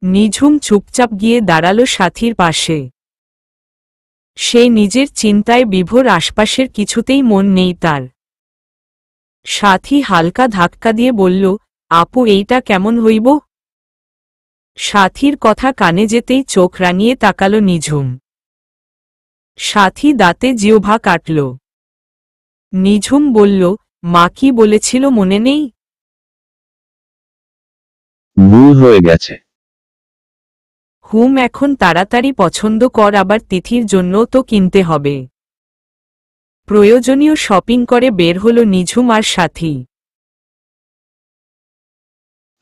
নিঝুম চুপচাপ গিয়ে দাঁড়ালো সাথীর পাশে। সে নিজের চিন্তায় বিভোর, আশপাশের কিছুতেই মন নেই তার। সাথী হালকা ধাক্কা দিয়ে বলল, আপু এইটা কেমন হইব? সাথীর কথা কানে যেতেই চোখ রাঙিয়ে তাকালো নিঝুম। সাথী দাঁতে জিহ্বা কাটল। নিঝুম বলল, মা কি বলেছিল মনে নেই? ভুল হয়ে গেছে। এখন তাড়াতাড়ি পছন্দ কর, আবার তিথির জন্যও তো কিনতে হবে। প্রয়োজনীয় শপিং করে বের হলো নিঝুম আর সাথী।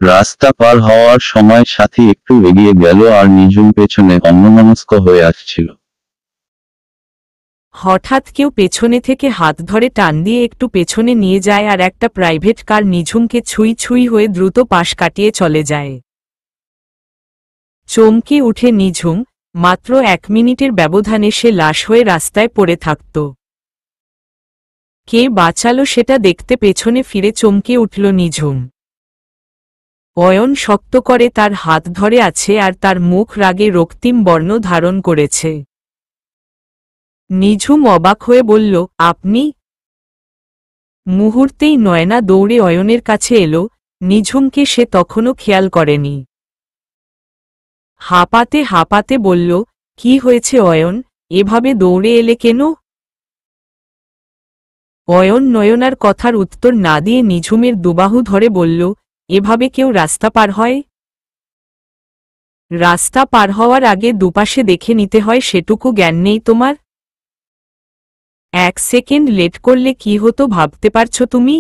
রাস্তা পার হওয়ার সময় সাথী একটু এগিয়ে গেল আর নিঝুম পেছনে অন্যমনস্ক হয়ে আসছিল। হঠাৎ কেউ পেছনে থেকে হাত ধরে টান দিয়ে একটু পেছনে নিয়ে যায় আর একটা প্রাইভেট কার নিঝুমকে ছুঁই ছুঁই হয়ে দ্রুত পাশ কাটিয়ে চলে যায়। চমকে উঠে নিঝুম, মাত্র 1 মিনিটের ব্যবধানে সে লাশ হয়ে রাস্তায় পড়ে থাকত। কে বাঁচালো সেটা দেখতে পেছনে ফিরে চমকে উঠল নিঝুম। অয়ন শক্ত করে তার হাত ধরে আছে আর তার মুখ রাগে রক্তিম বর্ণ ধারণ করেছে। নিঝুম অবাক হয়ে বলল, আপনি? মুহূর্তেই নয়না দৌড়ে অয়নের কাছে এলো। নিঝুমকে সে তখনও খেয়াল করেনি। হাঁপাতে হাঁপাতে বলল, কি হয়েছে অয়ন, এভাবে দৌড়ে এলে কেন? অয়ন নয়নার কথার উত্তর না দিয়ে নিঝুমের দুবাহু ধরে বলল, এভাবে কেউ রাস্তা পার হয়? রাস্তা পার হওয়ার আগে দুপাশে দেখে নিতে হয়, সেটুকু জ্ঞান নেই তোমার? 1 সেকেন্ড লেট করলে কি হতো ভাবতে পারছো তুমি?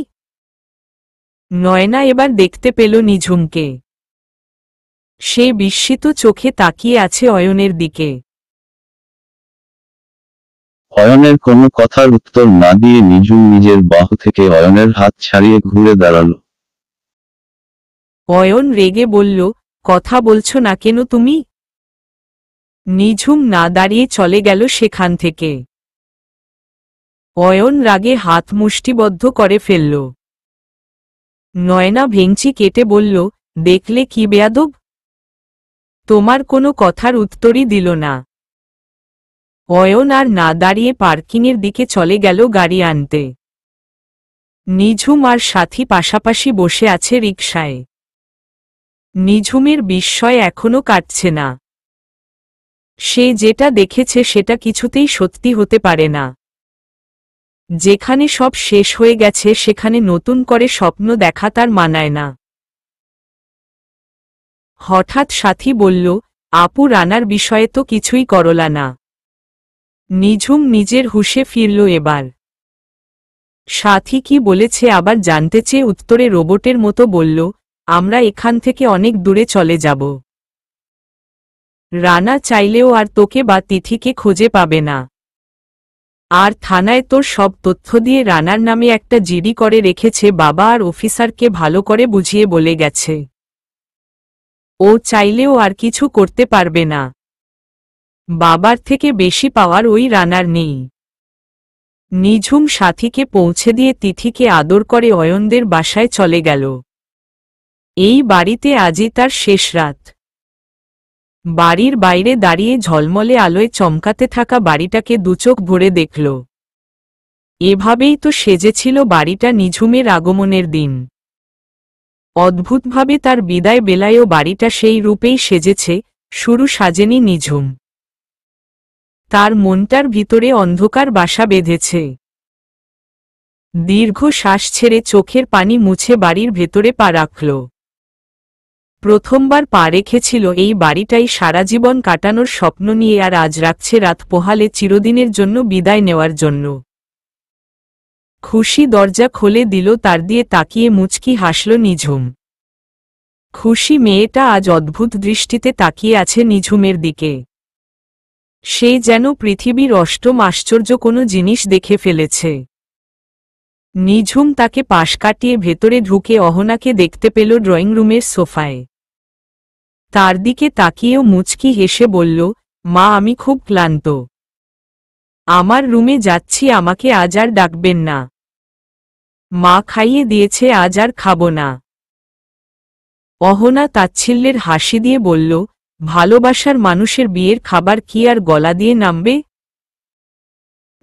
নয়না এবার দেখতে পেল নিঝুমকে। সে বিস্মিত চোখে তাকিয়ে আছে অয়নের দিকে। অয়নের কোনো কথার উত্তর না দিয়ে নিঝুম নিজের বাহু থেকে অয়নের হাত ছাড়িয়ে ঘুরে দাঁড়াল। অয়ন রেগে বলল, কথা বলছো না কেন তুমি? নিঝুম না দাঁড়িয়ে চলে গেল সেখান থেকে। অয়ন রাগে হাত মুষ্টিবদ্ধ করে ফেলল। নয়না ভেঙচি কেটে বলল, দেখলে কি বেয়াদব? তোমার কোনো কথার উত্তরই দিল না। অয়ন আর না দাঁড়িয়ে পার্কিংয়ের দিকে চলে গেল গাড়ি আনতে। নিঝুম আর সাথী পাশাপাশি বসে আছে রিকশায়। নিঝুমের বিস্ময় এখনো কাটছে না। সে যেটা দেখেছে সেটা কিছুতেই সত্যি হতে পারে না। যেখানে সব শেষ হয়ে গেছে সেখানে নতুন করে স্বপ্ন দেখা তার মানায় না। হঠাৎ সাথী বলল, আপু রানার বিষয়ে তো কিছুই করলা না। নিঝুম নিজের হুঁশে ফিরল এবার। সাথী কি বলেছে আবার জানতে চেয়ে উত্তরে রোবটের মতো বলল, আমরা এখান থেকে অনেক দূরে চলে যাব। রানা চাইলেও আর তোকে বা তিথিকে খুঁজে পাবে না। আর থানায় তোর সব তথ্য দিয়ে রানার নামে একটা জিডি করে রেখেছে বাবা, আর অফিসারকে ভালো করে বুঝিয়ে বলে গেছে ও চাইলেও আর কিছু করতে পারবে না। বাবার থেকে বেশি পাওয়ার ওই রানার নেই। নিঝুম সাথীকে পৌঁছে দিয়ে তিথিকে আদর করে অয়নদের বাসায় চলে গেল। এই বাড়িতে আজই তার শেষ রাত। বাড়ির বাইরে দাঁড়িয়ে ঝলমলে আলোয় চমকাতে থাকা বাড়িটাকে দুচোখ ভরে দেখল। এভাবেই তো সেজেছিল বাড়িটা নিঝুমের আগমনের দিন। অদ্ভুতভাবে তার বিদায় বেলায়ও বাড়িটা সেই রূপেই সেজেছে, শুরু সাজেনি নিঝুম। তার মনটার ভিতরে অন্ধকার বাসা বেঁধেছে। দীর্ঘ শ্বাস ছেড়ে চোখের পানি মুছে বাড়ির ভেতরে পা রাখল। প্রথমবার পা রেখেছিল এই বাড়িটাই সারা জীবন কাটানোর স্বপ্ন নিয়ে, আর আজ রাখছে রাত পোহালে চিরদিনের জন্য বিদায় নেওয়ার জন্য। খুশি দরজা খুলে দিল তার, দিয়ে তাকিয়ে মুচকি হাসল নিঝুম। খুশি মেয়েটা আজ অদ্ভুত দৃষ্টিতে তাকিয়ে আছে নিঝুমের দিকে। সে যেন পৃথিবীর অষ্টম আশ্চর্য কোনো জিনিস দেখে ফেলেছে। নিঝুম তাকে পাশ কাটিয়ে ভেতরে ঢুকে অহনাকে দেখতে পেল ড্রয়িং রুমের সোফায়। তার দিকে তাকিয়েও মুচকি হেসে বলল, মা আমি খুব ক্লান্ত। আমার রুমে যাচ্ছি, আমাকে আজ আর ডাকবেন না। মা খাইয়ে দিয়েছে, আজ আর খাবো না। অহনা তাচ্ছিল্যের হাসি দিয়ে বলল, ভালোবাসার মানুষের বিয়ের খাবার কি আর গলা দিয়ে নামবে?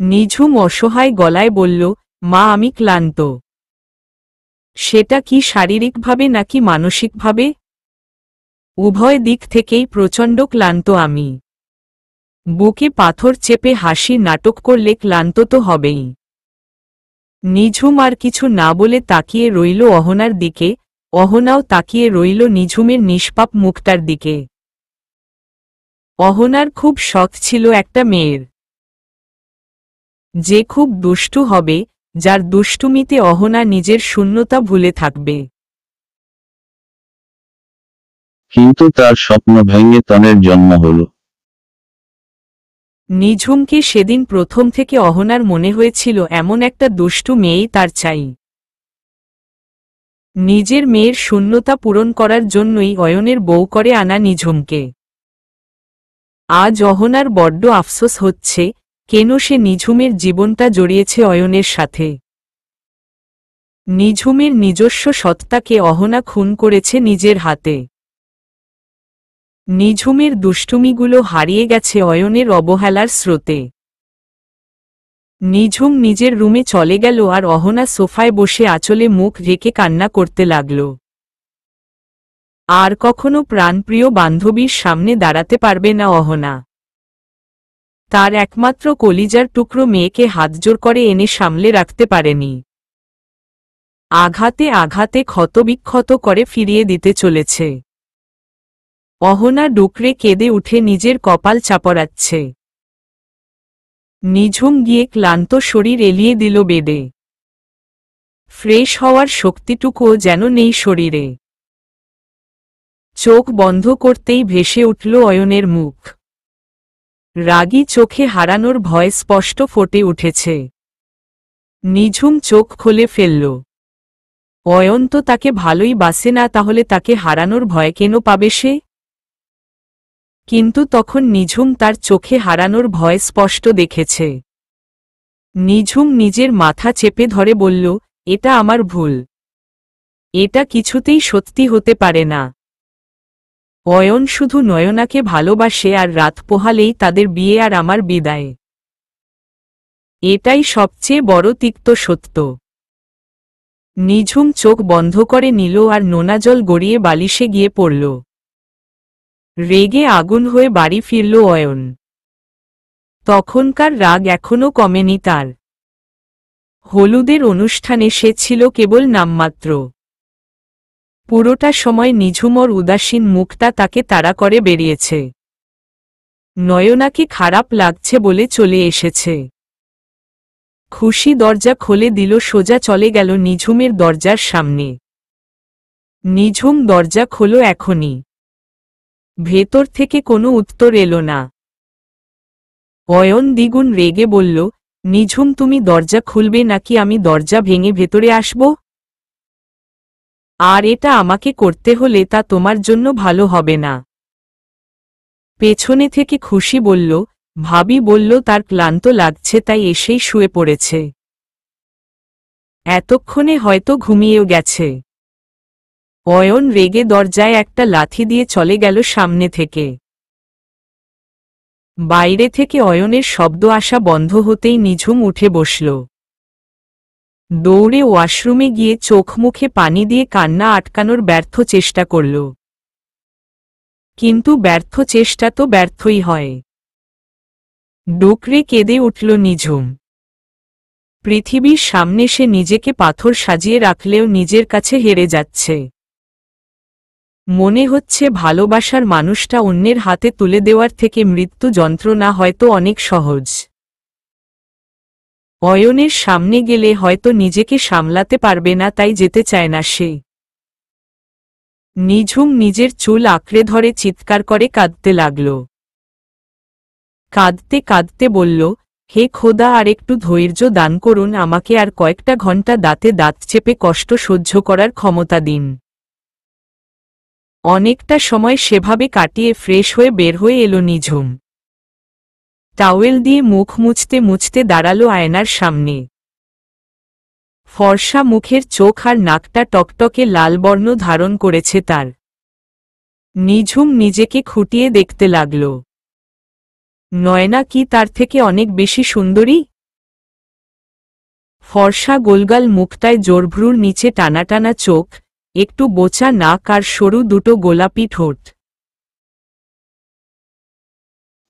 নিঝুম অসহায় গলায় বলল, মা আমি ক্লান্ত। সেটা কি শারীরিকভাবে নাকি মানসিকভাবে? উভয় দিক থেকেই প্রচণ্ড ক্লান্ত আমি। বুকে পাথর চেপে হাসির নাটক করলে ক্লান্ত তো হবেই। নিঝুম আর কিছু না বলে তাকিয়ে রইল অহনার দিকে, অহনাও তাকিয়ে রইল নিঝুমের নিষ্পাপ মুখটার দিকে। অহনার খুব শখ ছিল একটা মেয়ের, যে খুব দুষ্টু হবে, যার দুষ্টুমিতে অহনা নিজের শূন্যতা ভুলে থাকবে। কিন্তু তার স্বপ্ন ভেঙে তনের জন্ম হলো। নিঝুমকে সেদিন প্রথম থেকে অহনার মনে হয়েছিল এমন একটা দুষ্টু মেয়েই তার চাই। নিজের মেয়ের শূন্যতা পূরণ করার জন্যই অয়নের বউ করে আনা নিঝুমকে। আজ অহনার বড্ড আফসোস হচ্ছে, কেন সে নিঝুমের জীবনটা জড়িয়েছে অয়নের সাথে। নিঝুমের নিজস্ব সত্তাকে অহনা খুন করেছে নিজের হাতে। নিঝুমের দুষ্টুমিগুলো হারিয়ে গেছে অয়নের অবহেলার স্রোতে। নিঝুম নিজের রুমে চলে গেল আর অহনা সোফায় বসে আঁচলে মুখ ঢেকে কান্না করতে লাগল। আর কখনো প্রাণপ্রিয় বান্ধবীর সামনে দাঁড়াতে পারবে না অহনা। তার একমাত্র কলিজার টুকরো মেয়েকে হাতজোড় করে এনে সামলে রাখতে পারেনি। আঘাতে আঘাতে ক্ষতবিক্ষত করে ফিরিয়ে দিতে চলেছে। অহনা ডুকরে কেঁদে উঠে নিজের কপাল চাপড়াচ্ছে। নিঝুম গিয়ে ক্লান্ত শরীর এলিয়ে দিল বেডে। ফ্রেশ হওয়ার শক্তিটুকুও যেন নেই শরীরে। চোখ বন্ধ করতেই ভেসে উঠল অয়নের মুখ। রাগী চোখে হারানোর ভয় স্পষ্ট ফুটে উঠেছে। নিঝুম চোখ খুলে ফেলল। অয়ন তো তাকে ভালোই বাসে না, তাহলে তাকে হারানোর ভয় কেন পাবে সে? কিন্তু তখন নিঝুম তার চোখে হারানোর ভয় স্পষ্ট দেখেছে। নিঝুম নিজের মাথা চেপে ধরে বলল, এটা আমার ভুল। এটা কিছুতেই সত্যি হতে পারে না। অয়ন শুধু নয়নাকে ভালোবাসে আর রাত পোহালেই তাদের বিয়ে আর আমার বিদায়। এটাই সবচেয়ে বড় তিক্ত সত্য। নিঝুম চোখ বন্ধ করে নিল আর নোনা জল গড়িয়ে বালিশে গিয়ে পড়ল। রেগে আগুন হয়ে বাড়ি ফিরল অয়ন। তখনকার রাগ এখনো কমেনি তার। হলুদের অনুষ্ঠানে সে ছিল কেবল নামমাত্র। পুরোটা সময় নিঝুমর উদাসীন মুখটা তাকে তাড়া করে বেরিয়েছে। নয়নাকে খারাপ লাগছে বলে চলে এসেছে। খুশি দরজা খুলে দিল, সোজা চলে গেল নিঝুমের দরজার সামনে। নিঝুম দরজা খোলো এখনই। ভেতর থেকে কোনো উত্তর এলো না। অয়ন দ্বিগুণ রেগে বলল, নিঝুম তুমি দরজা খুলবে নাকি আমি দরজা ভেঙে ভেতরে আসব? আর এটা আমাকে করতে হলে তা তোমার জন্য ভালো হবে না। পেছনে থেকে খুশি বলল, ভাবি বলল তার ক্লান্ত লাগছে তাই এসেই শুয়ে পড়েছে। এতক্ষণে হয়তো ঘুমিয়েও গেছে। অয়ন রেগে দরজায় একটা লাথি দিয়ে চলে গেল সামনে থেকে। বাইরে থেকে অয়নের শব্দ আসা বন্ধ হতেই নিঝুম উঠে বসল। দৌড়ে ওয়াশরুমে গিয়ে চোখ মুখে পানি দিয়ে কান্না আটকানোর ব্যর্থ চেষ্টা করল। কিন্তু ব্যর্থ চেষ্টা তো ব্যর্থই হয়। ডুকরে কেঁদে উঠল নিঝুম। পৃথিবীর সামনে সে নিজেকে পাথর সাজিয়ে রাখলেও নিজের কাছে হেরে যাচ্ছে। মনে হচ্ছে ভালোবাসার মানুষটা অন্যের হাতে তুলে দেওয়ার থেকে মৃত্যু যন্ত্রণা হয়তো অনেক সহজ। অয়নের সামনে গেলে হয়তো নিজেকে সামলাতে পারবে না, তাই যেতে চায় না সে। নিঝুম নিজের চুল আঁকড়ে ধরে চিৎকার করে কাঁদতে লাগল। কাঁদতে কাঁদতে বলল, হে খোদা, আর একটু ধৈর্য দান করুন আমাকে, আর কয়েকটা ঘন্টা দাঁতে দাঁত চেপে কষ্ট সহ্য করার ক্ষমতা দিন। অনেকটা সময় সেভাবে কাটিয়ে ফ্রেশ হয়ে বের হয়ে এলো নিঝুম। টাওয়েল দিয়ে মুখ মুছতে মুছতে দাঁড়ালো আয়নার সামনে। ফর্সা মুখের চোখ আর নাকটা টকটকে লাল বর্ণ ধারণ করেছে তার। নিঝুম নিজেকে খুঁটিয়ে দেখতে লাগল। নয়না কি তার থেকে অনেক বেশি সুন্দরী? ফর্সা গোলগাল মুখটায় জোরভ্রুর নিচে টানা টানা চোখ, একটু বোচা নাক আর সরু দুটো গোলাপি ঠোঁট।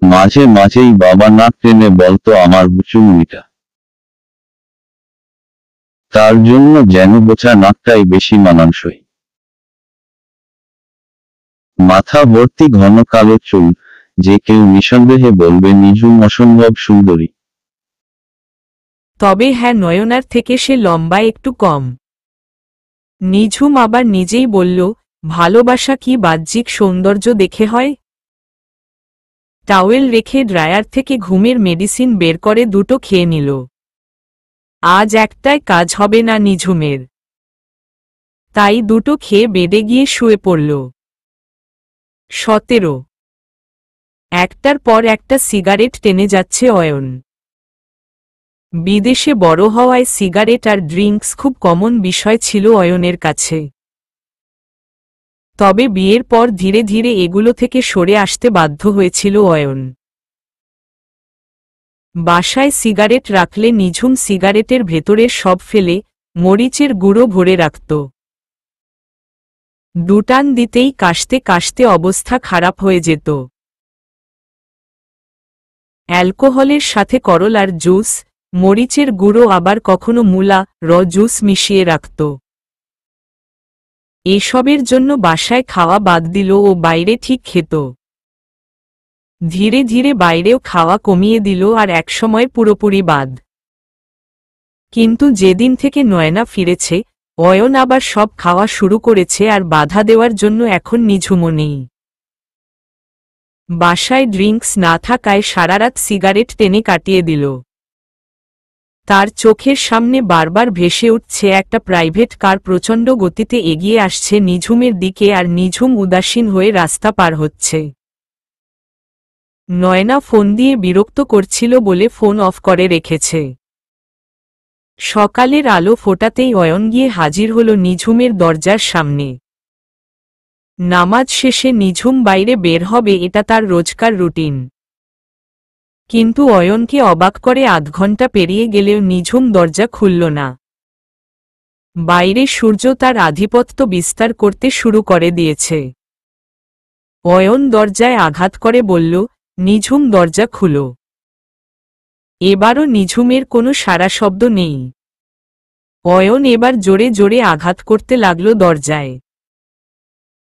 মাঝে মাঝেই বাবা নাক টেনে বলতো আমার বুচুমনিটা। তার জন্য যেন বোচা নাকটাই বেশি মানানসই। মাথা ভর্তি ঘন কালো চুল, যে কেউ নিঃসন্দেহে বলবে নিঝুম অসম্ভব সুন্দরী। তবে হ্যাঁ, নয়নার থেকে সে লম্বায় একটু কম। নিঝুম আবার নিজেই বলল, ভালোবাসা কি বাহ্যিক সৌন্দর্য দেখে হয়? টাওয়েল রেখে ড্রায়ার থেকে ঘুমের মেডিসিন বের করে দুটো খেয়ে নিল। আজ একটাই কাজ হবে না নিঝুমের, তাই দুটো খেয়ে বেডে গিয়ে শুয়ে পড়ল। 17 একটার পর একটা সিগারেট টেনে যাচ্ছে অয়ন। বিদেশে বড় হওয়ায় সিগারেট আর ড্রিঙ্কস খুব কমন বিষয় ছিল অয়নের কাছে। তবে বিয়ের পর ধীরে ধীরে এগুলো থেকে সরে আসতে বাধ্য হয়েছিল অয়ন। বাসায় সিগারেট রাখলে নিঝুম সিগারেটের ভেতরের সব ফেলে মরিচের গুঁড়ো ভরে রাখত। দুটান দিতেই কাশতে কাশতে অবস্থা খারাপ হয়ে যেত। অ্যালকোহলের সাথে করলার জুস, মরিচের গুঁড়ো আবার কখনো মূলা র জুস মিশিয়ে রাখত। এসবের জন্য বাসায় খাওয়া বাদ দিল ও বাইরে ঠিক খেত। ধীরে ধীরে বাইরেও খাওয়া কমিয়ে দিল আর একসময় পুরোপুরি বাদ। কিন্তু যেদিন থেকে নয়না ফিরেছে, অয়ন আবার সব খাওয়া শুরু করেছে আর বাধা দেওয়ার জন্য এখন নিঝুমও নেই। বাসায় ড্রিঙ্কস না থাকায় সারারাত সিগারেট টেনে কাটিয়ে দিল। তার চোখের সামনে বারবার ভেসে উঠছে একটা প্রাইভেট কার প্রচণ্ড গতিতে এগিয়ে আসছে নিঝুমের দিকে আর নিঝুম উদাসীন হয়ে রাস্তা পার হচ্ছে। নয়না ফোন দিয়ে বিরক্ত করছিল বলে ফোন অফ করে রেখেছে। সকালের আলো ফোটাতেই অয়ন গিয়ে হাজির হল নিঝুমের দরজার সামনে। নামাজ শেষে নিঝুম বাইরে বের হবে, এটা তার রোজকার রুটিন। কিন্তু অয়নকে অবাক করে আধ ঘন্টা পেরিয়ে গেলেও নিঝুম দরজা খুলল না। বাইরে সূর্য তার আধিপত্য বিস্তার করতে শুরু করে দিয়েছে। অয়ন দরজায় আঘাত করে বলল, নিঝুম দরজা খুলো। এবারও নিঝুমের কোনো সাড়া শব্দ নেই। অয়ন এবার জোরে জোরে আঘাত করতে লাগল দরজায়।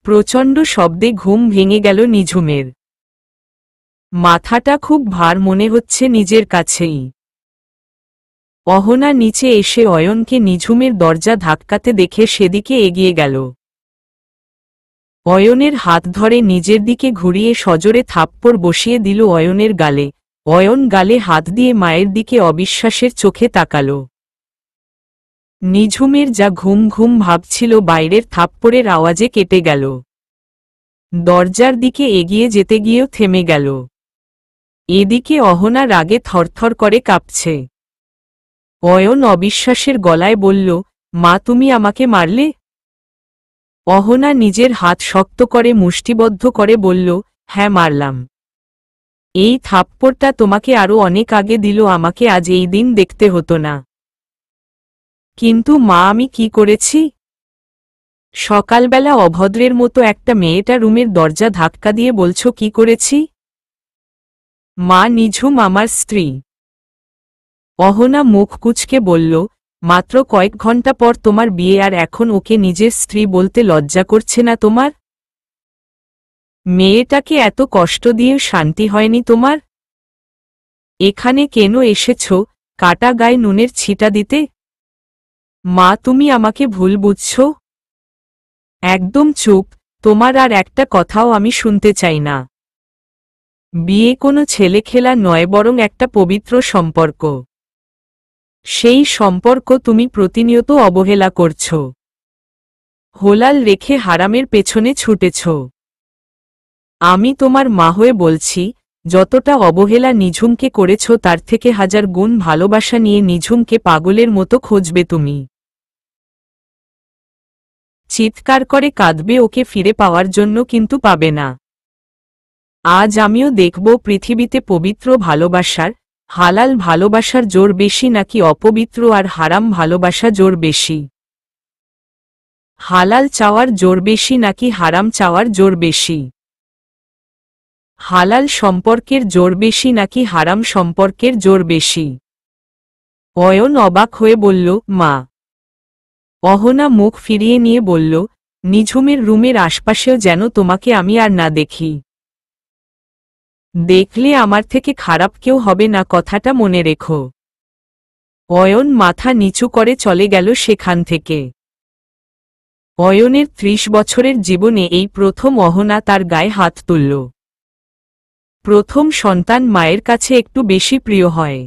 প্রচণ্ড শব্দে ঘুম ভেঙে গেল নিঝুমের। মাথাটা খুব ভার মনে হচ্ছে নিজের কাছেই। অহনা নিচে এসে অয়নকে নিঝুমের দরজা ধাক্কাতে দেখে সেদিকে এগিয়ে গেল। অয়নের হাত ধরে নিজের দিকে ঘুরিয়ে সজোরে থাপ্পড় বসিয়ে দিল অয়নের গালে। অয়ন গালে হাত দিয়ে মায়ের দিকে অবিশ্বাসের চোখে তাকাল। নিঝুমের যা ঘুম ঘুম ভাবছিল বাইরের থাপ্পড়ের আওয়াজে কেটে গেল। দরজার দিকে এগিয়ে যেতে গিয়েও থেমে গেল। এদিকে অহনা রাগে থরথর করে কাঁপছে। অয়ন অবিশ্বাসের গলায় বলল, মা তুমি আমাকে মারলে? অহনা নিজের হাত শক্ত করে মুষ্টিবদ্ধ করে বলল, হ্যাঁ মারলাম। এই থাপ্পড়টা তোমাকে আরো অনেক আগে দিল, আমাকে আজ এই দিন দেখতে হতো না। কিন্তু মা আমি কি করেছি? সকালবেলা অভদ্রের মতো একটা মেয়েটা রুমের দরজা ধাক্কা দিয়ে বলছো কি করেছি? মা নিঝুম আমার স্ত্রী। অহনা মুখ কুঁচকে বলল, মাত্র কয়েক ঘন্টা পর তোমার বিয়ে আর এখন ওকে নিজের স্ত্রী বলতে লজ্জা করছে না তোমার? মেয়েটাকে এত কষ্ট দিয়ে শান্তি হয়নি তোমার? এখানে কেন এসেছ, কাটা গায়ে নুনের ছিটা দিতে? মা তুমি আমাকে ভুল বুঝছ। একদম চুপ, তোমার আর একটা কথাও আমি শুনতে চাই না। বিয়ে কোনো ছেলে খেলা নয়, বরং একটা পবিত্র সম্পর্ক। সেই সম্পর্ক তুমি প্রতিনিয়ত অবহেলা করছ। হোলাল রেখে হারামের পেছনে ছুটেছ। আমি তোমার মা হয়ে বলছি, যতটা অবহেলা নিঝুমকে করেছ তার থেকে 1000 গুণ ভালোবাসা নিয়ে নিঝুমকে পাগলের মতো খুঁজবে তুমি। চিৎকার করে কাঁদবে ওকে ফিরে পাওয়ার জন্য, কিন্তু পাবে না। আজ আমিও দেখব পৃথিবীতে পবিত্র ভালোবাসার, হালাল ভালোবাসার জোর বেশি নাকি অপবিত্র আর হারাম ভালোবাসা জোর বেশি। হালাল চাওয়ার জোর বেশি নাকি হারাম চাওয়ার জোর বেশি। হালাল সম্পর্কের জোর বেশি নাকি হারাম সম্পর্কের জোর বেশি। অয়ন অবাক হয়ে বলল, মা। অহনা মুখ ফিরিয়ে নিয়ে বলল, নিঝুমের রুমের আশপাশেও যেন তোমাকে আমি আর না দেখি। দেখলে আমার থেকে খারাপ কেউ হবে না, কথাটা মনে রেখো। অয়ন মাথা নিচু করে চলে গেল সেখান থেকে। অয়নের ৩০ বছরের জীবনে এই প্রথম অহনা তার গায়ে হাত তুলল। প্রথম সন্তান মায়ের কাছে একটু বেশি প্রিয় হয়।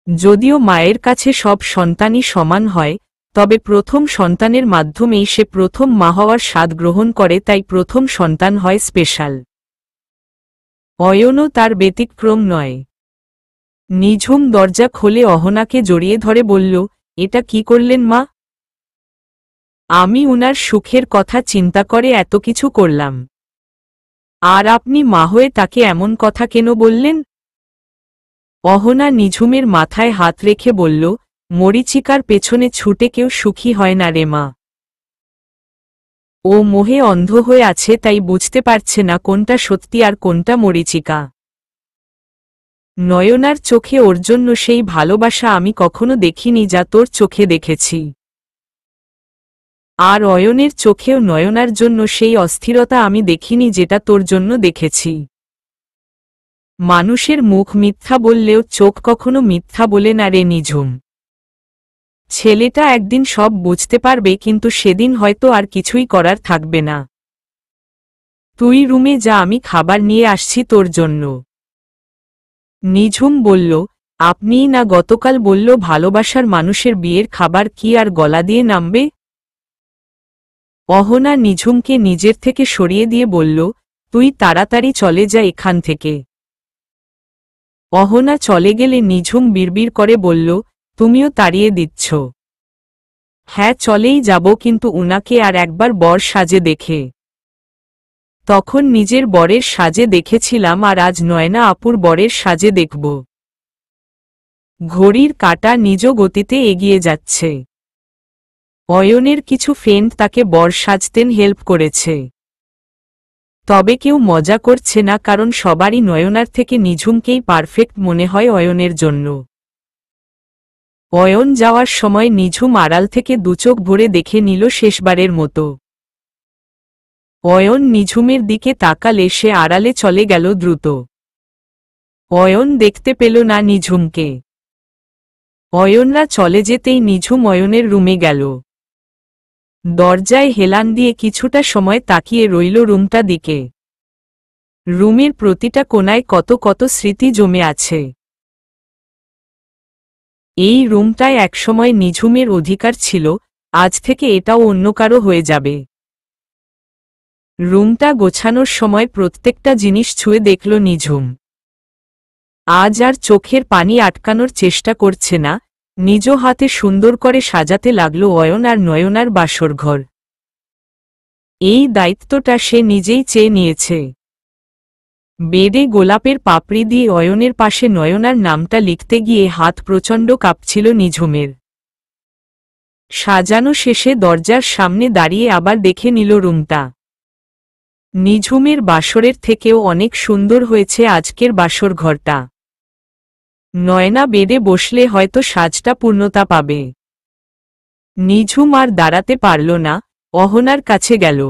যদিও মায়ের কাছে সব সন্তানই সমান হয়, তবে প্রথম সন্তানের মাধ্যমেই সে প্রথম মা হওয়ার স্বাদ গ্রহণ করে, তাই প্রথম সন্তান হয় স্পেশাল। অয়নও তার ব্যতিক্রম নয়। নিঝুম দরজা খুলে অহনাকে জড়িয়ে ধরে বলল, এটা কি করলেন মা? আমি উনার সুখের কথা চিন্তা করে এত কিছু করলাম। আর আপনি মা হয়ে তাকে এমন কথা কেন বললেন? অহনা নিঝুমের মাথায় হাত রেখে বলল, মরীচিকার পেছনে ছুটে কেউ সুখী হয় না রে মা। ও মোহে অন্ধ হয়ে আছে, তাই বুঝতে পারছে না কোনটা সত্যি আর কোনটা মরীচিকা। নয়নার চোখে ওর জন্য সেই ভালোবাসা আমি কখনো দেখিনি যা তোর চোখে দেখেছি। আর অয়নের চোখেও নয়নার জন্য সেই অস্থিরতা আমি দেখিনি যেটা তোর জন্য দেখেছি। মানুষের মুখ মিথ্যা বললেও চোখ কখনো মিথ্যা বলে না রে নিঝুম। ছেলেটা একদিন সব বুঝতে পারবে, কিন্তু সেদিন হয়তো আর কিছুই করার থাকবে না। তুই রুমে যা, আমি খাবার নিয়ে আসছি তোর জন্য। নিঝুম বলল, আপনিই না গতকাল বলল ভালোবাসার মানুষের বিয়ের খাবার কি আর গলা দিয়ে নামবে? অহনা নিঝুমকে নিজের থেকে সরিয়ে দিয়ে বলল, তুই তাড়াতাড়ি চলে যা এখান থেকে। অহনা চলে গেলে নিঝুম বিড়বিড় করে বলল, তুমিও তাড়িয়ে দিচ্ছ? হ্যাঁ চলেই যাব, কিন্তু উনাকে আর একবার বর সাজে দেখে। তখন নিজের বরের সাজে দেখেছিলাম, আর আজ নয়না আপুর বরের সাজে দেখব। ঘড়ির কাঁটা নিজ গতিতে এগিয়ে যাচ্ছে। অয়নের কিছু ফ্রেন্ড তাকে বর সাজতেন হেল্প করেছে। তবে কেউ মজা করছে না, কারণ সবারই নয়নার থেকে নিঝুমকেই পারফেক্ট মনে হয় অয়নের জন্য। অয়ন যাওয়ার সময় নিঝুম আড়াল থেকে দুচোখ ভরে দেখে নিল শেষবারের মতো। অয়ন নিঝুমের দিকে তাকালে সে আড়ালে চলে গেল দ্রুত। অয়ন দেখতে পেল না নিঝুমকে। অয়নরা চলে যেতেই নিঝুম অয়নের রুমে গেল। দরজায় হেলান দিয়ে কিছুটা সময় তাকিয়ে রইল রুমটা দিকে। রুমের প্রতিটা কোণায় কত কত স্মৃতি জমে আছে। এই রুমটায় একসময় নিঝুমের অধিকার ছিল, আজ থেকে এটাও অন্য কারো হয়ে যাবে। রুমটা গোছানোর সময় প্রত্যেকটা জিনিস ছুঁয়ে দেখল নিঝুম। আজ আর চোখের পানি আটকানোর চেষ্টা করছে না, নিজ হাতে সুন্দর করে সাজাতে লাগল অয়ন আর নয়নার বাসরঘর। এই দায়িত্বটা সে নিজেই চেয়ে নিয়েছে। বেডে গোলাপের পাপড়ি দিয়ে অয়নের পাশে নয়নার নামটা লিখতে গিয়ে হাত প্রচণ্ড কাঁপছিল নিঝুমের। সাজানো শেষে দরজার সামনে দাঁড়িয়ে আবার দেখে নিল রুমটা। নিঝুমের বাসরের থেকেও অনেক সুন্দর হয়েছে আজকের বাসর ঘরটা। নয়না বেডে বসলে হয়তো সাজটা পূর্ণতা পাবে। নিঝুম আর দাঁড়াতে পারল না, অহনার কাছে গেল।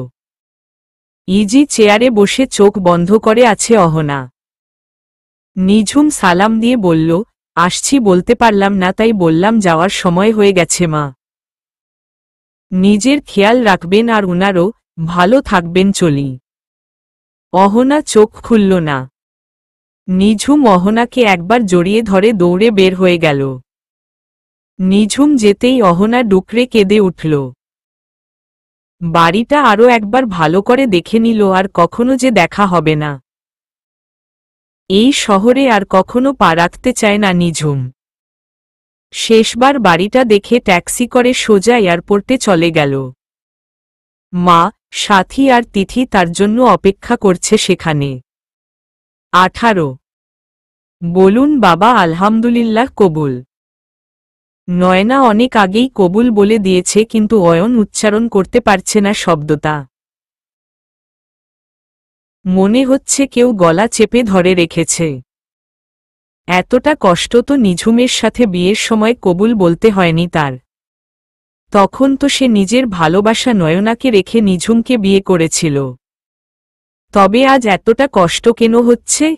ইজি চেয়ারে বসে চোখ বন্ধ করে আছে অহনা। নিঝুম সালাম দিয়ে বলল, আসছি বলতে পারলাম না, তাই বললাম যাওয়ার সময় হয়ে গেছে মা। নিজের খেয়াল রাখবেন আর উনারও ভালো থাকবেন, চলি। অহনা চোখ খুলল না। নিঝুম অহনাকে একবার জড়িয়ে ধরে দৌড়ে বের হয়ে গেল। নিঝুম যেতেই অহনা ডুকরে কেঁদে উঠল। বাড়িটা আরও একবার ভালো করে দেখে নিল, আর কখনো যে দেখা হবে না। এই শহরে আর কখনো পা রাখতে চায় না নিঝুম। শেষবার বাড়িটা দেখে ট্যাক্সি করে সোজা এয়ারপোর্টে চলে গেল। মা, সাথী আর তিথি তার জন্য অপেক্ষা করছে সেখানে। 18। বলুন বাবা আলহামদুলিল্লাহ কবুল। নয়না অনেক আগেই কবুল বলে দিয়েছে, কিন্তু অয়ন উচ্চারণ করতে পারছে না শব্দটা। মনে হচ্ছে কেউ গলা চেপে ধরে রেখেছে। এতটা কষ্ট তো নিঝুমের সাথে বিয়ের সময় কবুল বলতে হয়নি তার। তখন তো সে নিজের ভালোবাসা নয়নাকে রেখে নিঝুমকে বিয়ে করেছিল। তবে আজ এতটা কষ্ট কেন হচ্ছে?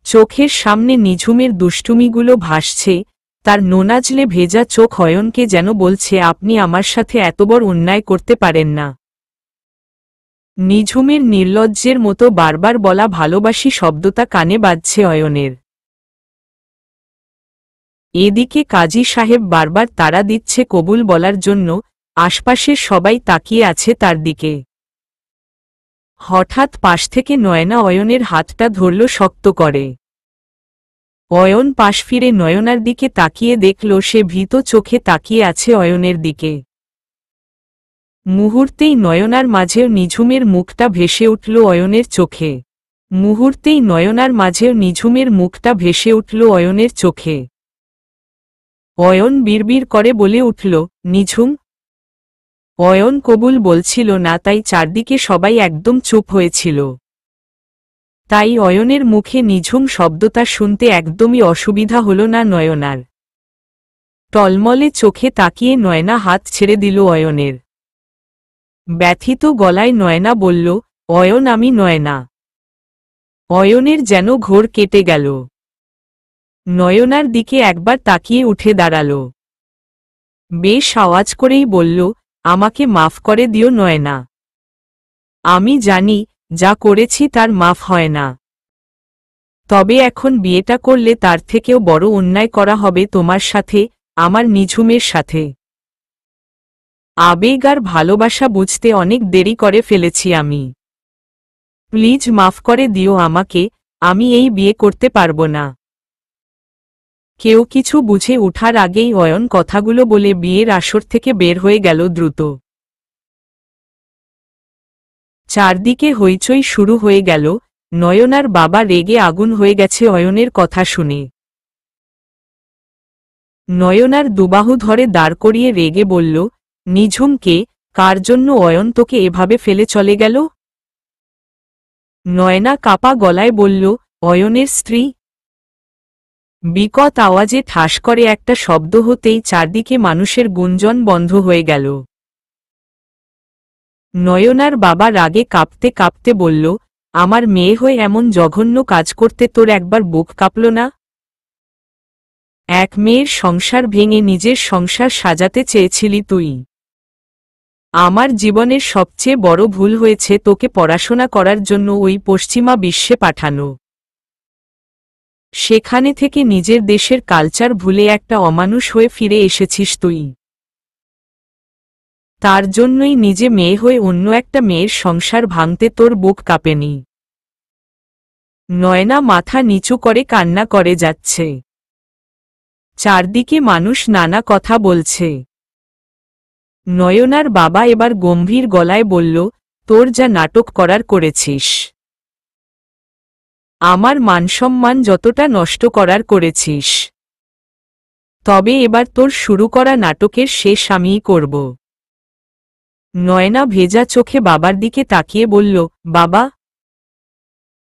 চোখের সামনে নিঝুমের দুষ্টুমিগুলো ভাসছে, তার নোনাজলে ভেজা চোখ অয়নকে যেন বলছে আপনি আমার সাথে এত বড় অন্যায় করতে পারেন না। নিঝুমের নির্লজ্জের মতো বারবার বলা ভালোবাসি শব্দটা কানে বাজছে অয়নের। এদিকে কাজী সাহেব বারবার তাড়া দিচ্ছে কবুল বলার জন্য, আশপাশের সবাই তাকিয়ে আছে তার দিকে। হঠাৎ পাশ থেকে নয়না অয়নের হাতটা ধরল শক্ত করে। অয়ন পাশ ফিরে নয়নার দিকে তাকিয়ে দেখল সে ভীত চোখে তাকিয়ে আছে অয়নের দিকে। মুহূর্তেই নয়নার মাঝেও নিঝুমের মুখটা ভেসে উঠল অয়নের চোখে। মুহূর্তেই নয়নার মাঝেও নিঝুমের মুখটা ভেসে উঠল অয়নের চোখে। অয়ন বিড়বিড় করে বলে উঠল, নিঝুম। অয়ন কবুল বলছিল না, তাই চারদিকে সবাই একদম চুপ হয়েছিল। তাই অয়নের মুখে নিঝুম শব্দটা শুনতে একদমই অসুবিধা হল না নয়নার। টলমলে চোখে তাকিয়ে নয়না হাত ছেড়ে দিল অয়নের। ব্যথিত গলায় নয়না বলল, অয়ন আমি নয়না। অয়নের যেন ঘোর কেটে গেল। নয়নার দিকে একবার তাকিয়ে উঠে দাঁড়াল। বেশ আওয়াজ করেই বলল, আমাকে মাফ করে দিও নয়না। আমি জানি যা করেছি তার মাফ হয় না। তবে এখন বিয়েটা করলে তার থেকেও বড় অন্যায় করা হবে তোমার সাথে, আমার নিঝুমের সাথে। আবেগ আর ভালোবাসা বুঝতে অনেক দেরি করে ফেলেছি আমি। প্লিজ মাফ করে দিও আমাকে, আমি এই বিয়ে করতে পারবো না। কেউ কিছু বুঝে ওঠার আগেই অয়ন কথাগুলো বলে বিয়ের আসর থেকে বের হয়ে গেল দ্রুত। চারদিকে হইচই শুরু হয়ে গেল। নয়নার বাবা রেগে আগুন হয়ে গেছে অয়নের কথা শুনে। নয়নার দুবাহু ধরে দাঁড় করিয়ে রেগে বলল, নিঝুমকে, কার জন্য অয়ন তোকে এভাবে ফেলে চলে গেল? নয়না কাপা গলায় বলল, অয়নের স্ত্রী। বিকট আওয়াজে ঠাস করে একটা শব্দ হতেই চারদিকে মানুষের গুঞ্জন বন্ধ হয়ে গেল। নয়নার বাবা রাগে কাঁপতে কাঁপতে বলল, আমার মেয়ে হয়ে এমন জঘন্য কাজ করতে তোর একবার বুক কাঁপল না? এক মেয়ের সংসার ভেঙে নিজের সংসার সাজাতে চেয়েছিলি তুই। আমার জীবনের সবচেয়ে বড় ভুল হয়েছে তোকে পড়াশোনা করার জন্য ওই পশ্চিমা বিশ্বে পাঠানো। সেখানে থেকে নিজের দেশের কালচার ভুলে একটা অমানুষ হয়ে ফিরে এসেছিস তুই। তার জন্যই নিজে মেয়ে হয়ে অন্য একটা মেয়ের সংসার ভাঙতে তোর বুক কাঁপেনি। নয়না মাথা নিচু করে কান্না করে যাচ্ছে। চারদিকে মানুষ নানা কথা বলছে। নয়নার বাবা এবার গম্ভীর গলায় বলল, তোর যা নাটক করার করেছিস। আমার মানসম্মান যতটা নষ্ট করার করেছিস। তবে এবার তোর শুরু করা নাটকের শেষ আমিই করব। নয়না ভেজা চোখে বাবার দিকে তাকিয়ে বলল, বাবা।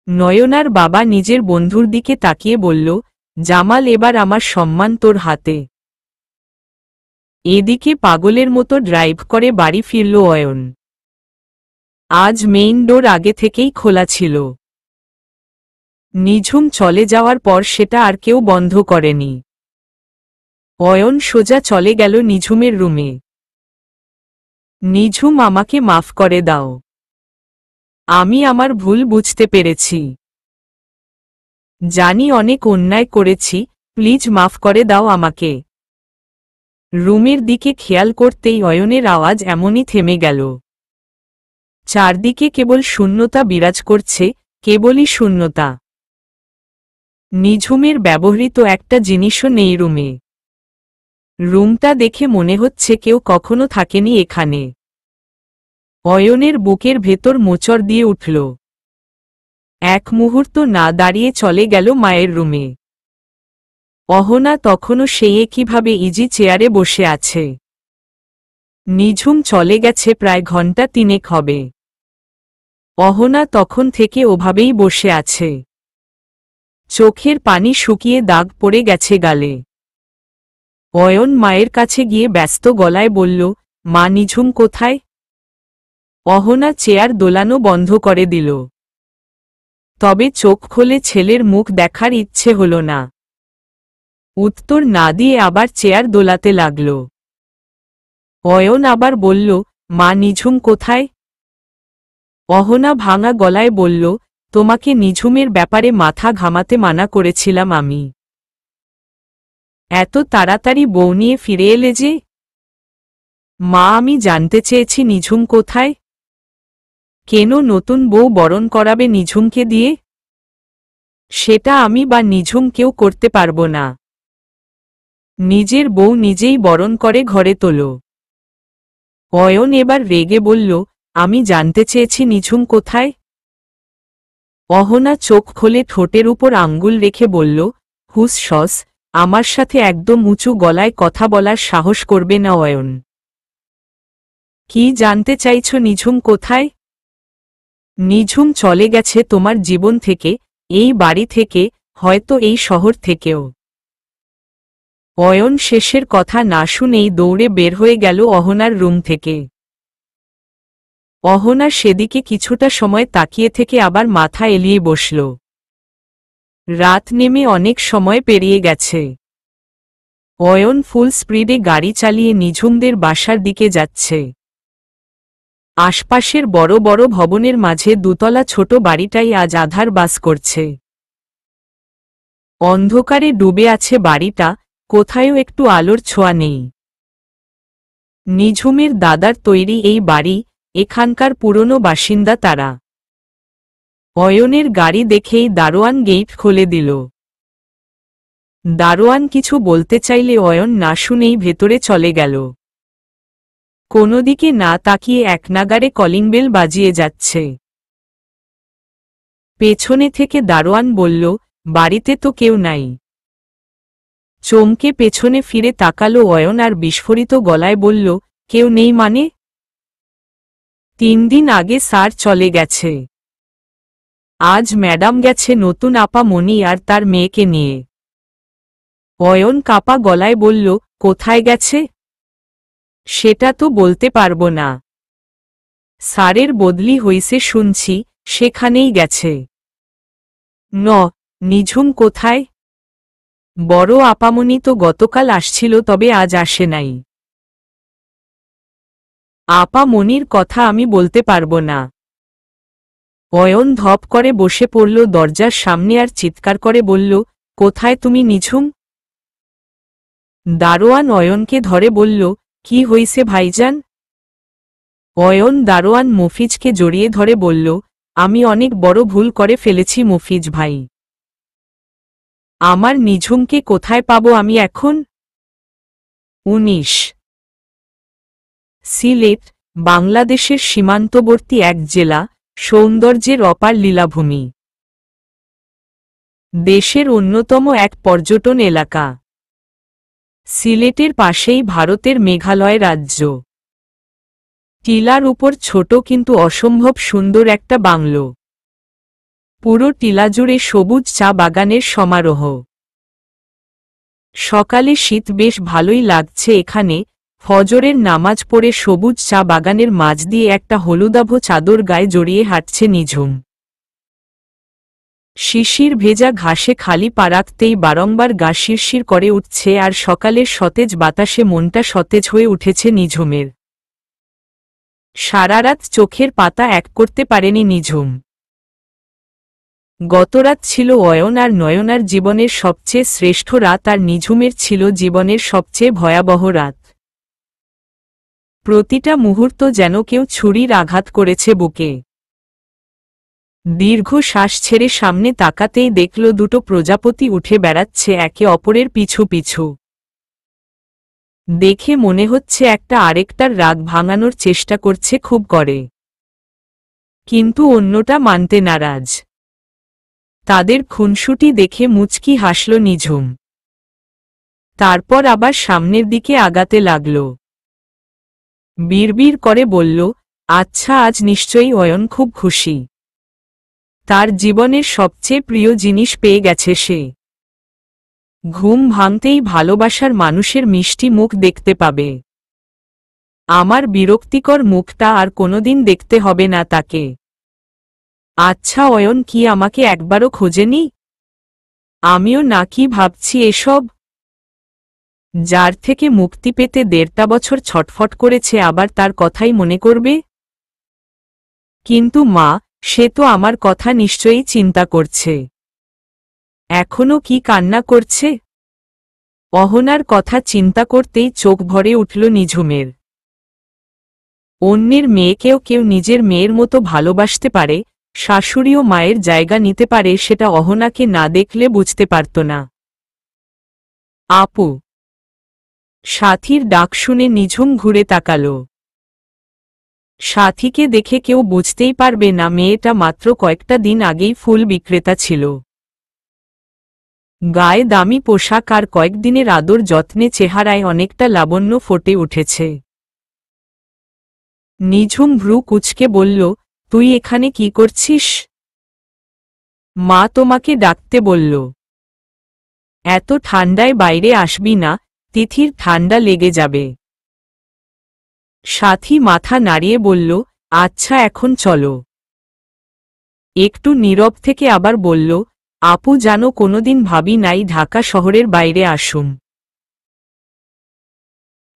নয়নার বাবা নিজের বন্ধুর দিকে তাকিয়ে বলল, জামাল এবার আমার সম্মান তোর হাতে। এদিকে পাগলের মতো ড্রাইভ করে বাড়ি ফিরল অয়ন। আজ মেইন ডোর আগে থেকেই খোলা ছিল। নিঝুম চলে যাওয়ার পর সেটা আর কেউ বন্ধ করেনি। অয়ন সোজা চলে গেল নিঝুমের রুমে। নিঝুম আমাকে মাফ করে দাও। আমি আমার ভুল বুঝতে পেরেছি। জানি অনেক অন্যায় করেছি, প্লিজ মাফ করে দাও আমাকে। রুমের দিকে খেয়াল করতেই অয়নের আওয়াজ এমনই থেমে গেল। চারদিকে কেবল শূন্যতা বিরাজ করছে, কেবলই শূন্যতা। নিঝুমের ব্যবহৃত একটা জিনিসও নেই রুমে। রুমটা দেখে মনে হচ্ছে কেউ কখনো থাকেনি এখানে। অয়নের বুকের ভেতর মোচড় দিয়ে উঠল। এক মুহূর্ত না দাঁড়িয়ে চলে গেল মায়ের রুমে। অহনা তখনও সেই একইভাবে ইজি চেয়ারে বসে আছে। নিঝুম চলে গেছে প্রায় ঘন্টা 3 হবে। অহনা তখন থেকে ওভাবেই বসে আছে। চোখের পানি শুকিয়ে দাগ পড়ে গেছে গালে। অয়ন মায়ের কাছে গিয়ে ব্যস্ত গলায় বলল, মা নিঝুম কোথায়? অহনা চেয়ার দোলানো বন্ধ করে দিল। তবে চোখ খুলে ছেলের মুখ দেখার ইচ্ছে হল না। উত্তর না দিয়ে আবার চেয়ার দোলাতে লাগল। অয়ন আবার বলল, মা নিঝুম কোথায়? অহনা ভাঙা গলায় বলল, তোমাকে নিঝুমের ব্যাপারে মাথা ঘামাতে মানা করেছিলাম আমি। এত তাড়াতাড়ি বউ নিয়ে ফিরে এলে যে? মা আমি জানতে চেয়েছি নিঝুম কোথায়? কেন নতুন বউ বরণ করাবে নিঝুমকে দিয়ে? সেটা আমি বা নিঝুম কেউ করতে পারব না। নিজের বউ নিজেই বরণ করে ঘরে তোলো। অয়ন এবার রেগে বলল, আমি জানতে চেয়েছি নিঝুম কোথায়? অহনা চোখ খোলে ঠোঁটের উপর আঙ্গুল রেখে বলল, হুস সস, আমার সাথে একদম উঁচু গলায় কথা বলার সাহস করবে না অয়ন। কি জানতে চাইছ নিঝুম কোথায়? নিঝুম চলে গেছে তোমার জীবন থেকে, এই বাড়ি থেকে, হয়তো এই শহর থেকেও। অয়ন শেষের কথা না শুনেই দৌড়ে বের হয়ে গেল অহনার রুম থেকে। অহনা সেদিকে কিছুটা সময় তাকিয়ে থেকে আবার মাথা এলিয়ে বসল। রাত নেমে অনেক সময় পেরিয়ে গেছে। অয়ন ফুল স্পিডে গাড়ি চালিয়ে নিঝুমদের বাসার দিকে যাচ্ছে। আশপাশের বড় বড় ভবনের মাঝে দুতলা ছোট বাড়িটাই আজ আধার বাস করছে। অন্ধকারে ডুবে আছে বাড়িটা, কোথায়ও একটু আলোর ছোঁয়া নেই। নিঝুমের দাদার তৈরি এই বাড়ি, এখানকার পুরনো বাসিন্দা তারা। অয়নের গাড়ি দেখেই দারোয়ান গেট খুলে দিল। দারোয়ান কিছু বলতে চাইলে অয়ন না শুনেই ভেতরে চলে গেল। কোনো দিকে না তাকিয়ে একনাগাড়ে কলিং বেল বাজিয়ে যাচ্ছে। পেছনে থেকে দারোয়ান বলল, বাড়িতে তো কেউ নাই। চমকে পেছনে ফিরে তাকালো অয়ন আর বিস্ফোরিত গলায় বলল, কেউ নেই মানে? 3 দিন আগে স্যার চলে গেছে। আজ ম্যাডাম গেছে নতুন আপা মনি আর তার মেয়েকে নিয়ে। অয়ন কাপা গলায় বলল, কোথায় গেছে? সেটা তো বলতে পারব না। স্যারের বদলি হইছে শুনছি, সেখানেই গেছে। নিঝুম কোথায়? বড় আপামনি তো গতকাল আসছিল, তবে আজ আসে নাই। আপা মনির কথা আমি বলতে পারব না। অয়ন ধপ করে বসে পড়ল দরজার সামনে আর চিৎকার করে বলল, কোথায় তুমি নিঝুম? দারোয়ান অয়নকে ধরে বলল, কি হইছে ভাইজান? অয়ন দারোয়ান মফিজকে জড়িয়ে ধরে বলল, আমি অনেক বড় ভুল করে ফেলেছি মফিজ ভাই। আমার নিঝুমকে কোথায় পাবো আমি এখন? 19 সিলেট, বাংলাদেশের সীমান্তবর্তী এক জেলা, সৌন্দর্যের অপার লীলাভূমি। দেশের অন্যতম এক পর্যটন এলাকা। সিলেটের পাশেই ভারতের মেঘালয় রাজ্য। টিলার উপর ছোট কিন্তু অসম্ভব সুন্দর একটা বাংলো। পুরো টিলা জুড়ে সবুজ চা বাগানের সমারোহ। সকালে শীত বেশ ভালোই লাগছে এখানে। ফজরের নামাজ পড়ে সবুজ চা বাগানের মাঝ দিয়ে একটা হলুদাভ চাদর গায়ে জড়িয়ে হাঁটছে নিঝুম। শিশির ভেজা ঘাসে খালি পা রাখতেই বারংবার গা শিরশির করে উঠছে আর সকালের সতেজ বাতাসে মনটা সতেজ হয়ে উঠেছে নিঝুমের। সারারাত চোখের পাতা এক করতে পারেনি নিঝুম। গতরাত ছিল অয়ন আর নয়নার জীবনের সবচেয়ে শ্রেষ্ঠ রাত আর নিঝুমের ছিল জীবনের সবচেয়ে ভয়াবহ রাত। প্রতিটা মুহূর্ত যেন কেউ ছুরির আঘাত করেছে বুকে। দীর্ঘ শ্বাস ছেড়ে সামনে তাকাতেই দেখল দুটো প্রজাপতি উঠে বেড়াচ্ছে একে অপরের পিছু পিছু। দেখে মনে হচ্ছে একটা আরেকটার রাগ ভাঙানোর চেষ্টা করছে খুব করে, কিন্তু অন্যটা মানতে নারাজ। তাদের খুনসুটি দেখে মুচকি হাসল নিঝুম। তারপর আবার সামনের দিকে আগাতে লাগল। বিড়বিড় করে বলল, আচ্ছা, আজ নিশ্চয়ই অয়ন খুব খুশি। তার জীবনের সবচেয়ে প্রিয় জিনিস পেয়ে গেছে সে। ঘুম ভাঙতেই ভালোবাসার মানুষের মিষ্টি মুখ দেখতে পাবে। আমার বিরক্তিকর মুখটা আর কোনোদিন দেখতে হবে না তাকে। আচ্ছা, অয়ন কি আমাকে একবারও খোঁজেনি? আমিও নাকি ভাবছি এসব? যার থেকে মুক্তি পেতে 1.5 বছর ছটফট করেছে আবার তার কথাই মনে করবে? কিন্তু মা, সে তো আমার কথা নিশ্চয়ই চিন্তা করছে। এখনো কি কান্না করছে? অহনার কথা চিন্তা করতেই চোখ ভরে উঠল নিঝুমের। অন্যের মেয়েকেও কেউ নিজের মেয়ের মতো ভালোবাসতে পারে, শাশুড়ি ও মায়ের জায়গা নিতে পারে, সেটা অহনাকে না দেখলে বুঝতে পারত না। আপু। সাথীর ডাক শুনে নিঝুম ঘুরে তাকাল। সাথীকে দেখে কেউ বুঝতেই পারবে না মেয়েটা মাত্র কয়েকটা দিন আগেই ফুল বিক্রেতা ছিল। গায়ে দামি পোশাক আর কয়েকদিনের আদর যত্নে চেহারায় অনেকটা লাবণ্য ফুটে উঠেছে। নিঝুম ভ্রু কুঁচকে বলল, তুই এখানে কি করছিস? মা তোমাকে ডাকতে বলল। এত ঠান্ডায় বাইরে আসবি না, তিথির ঠান্ডা লেগে যাবে। সাথী মাথা নাড়িয়ে বলল, আচ্ছা, এখন চলো। একটু নীরব থেকে আবার বলল, আপু জানো, কোনোদিন ভাবি নাই ঢাকা শহরের বাইরে আসুম।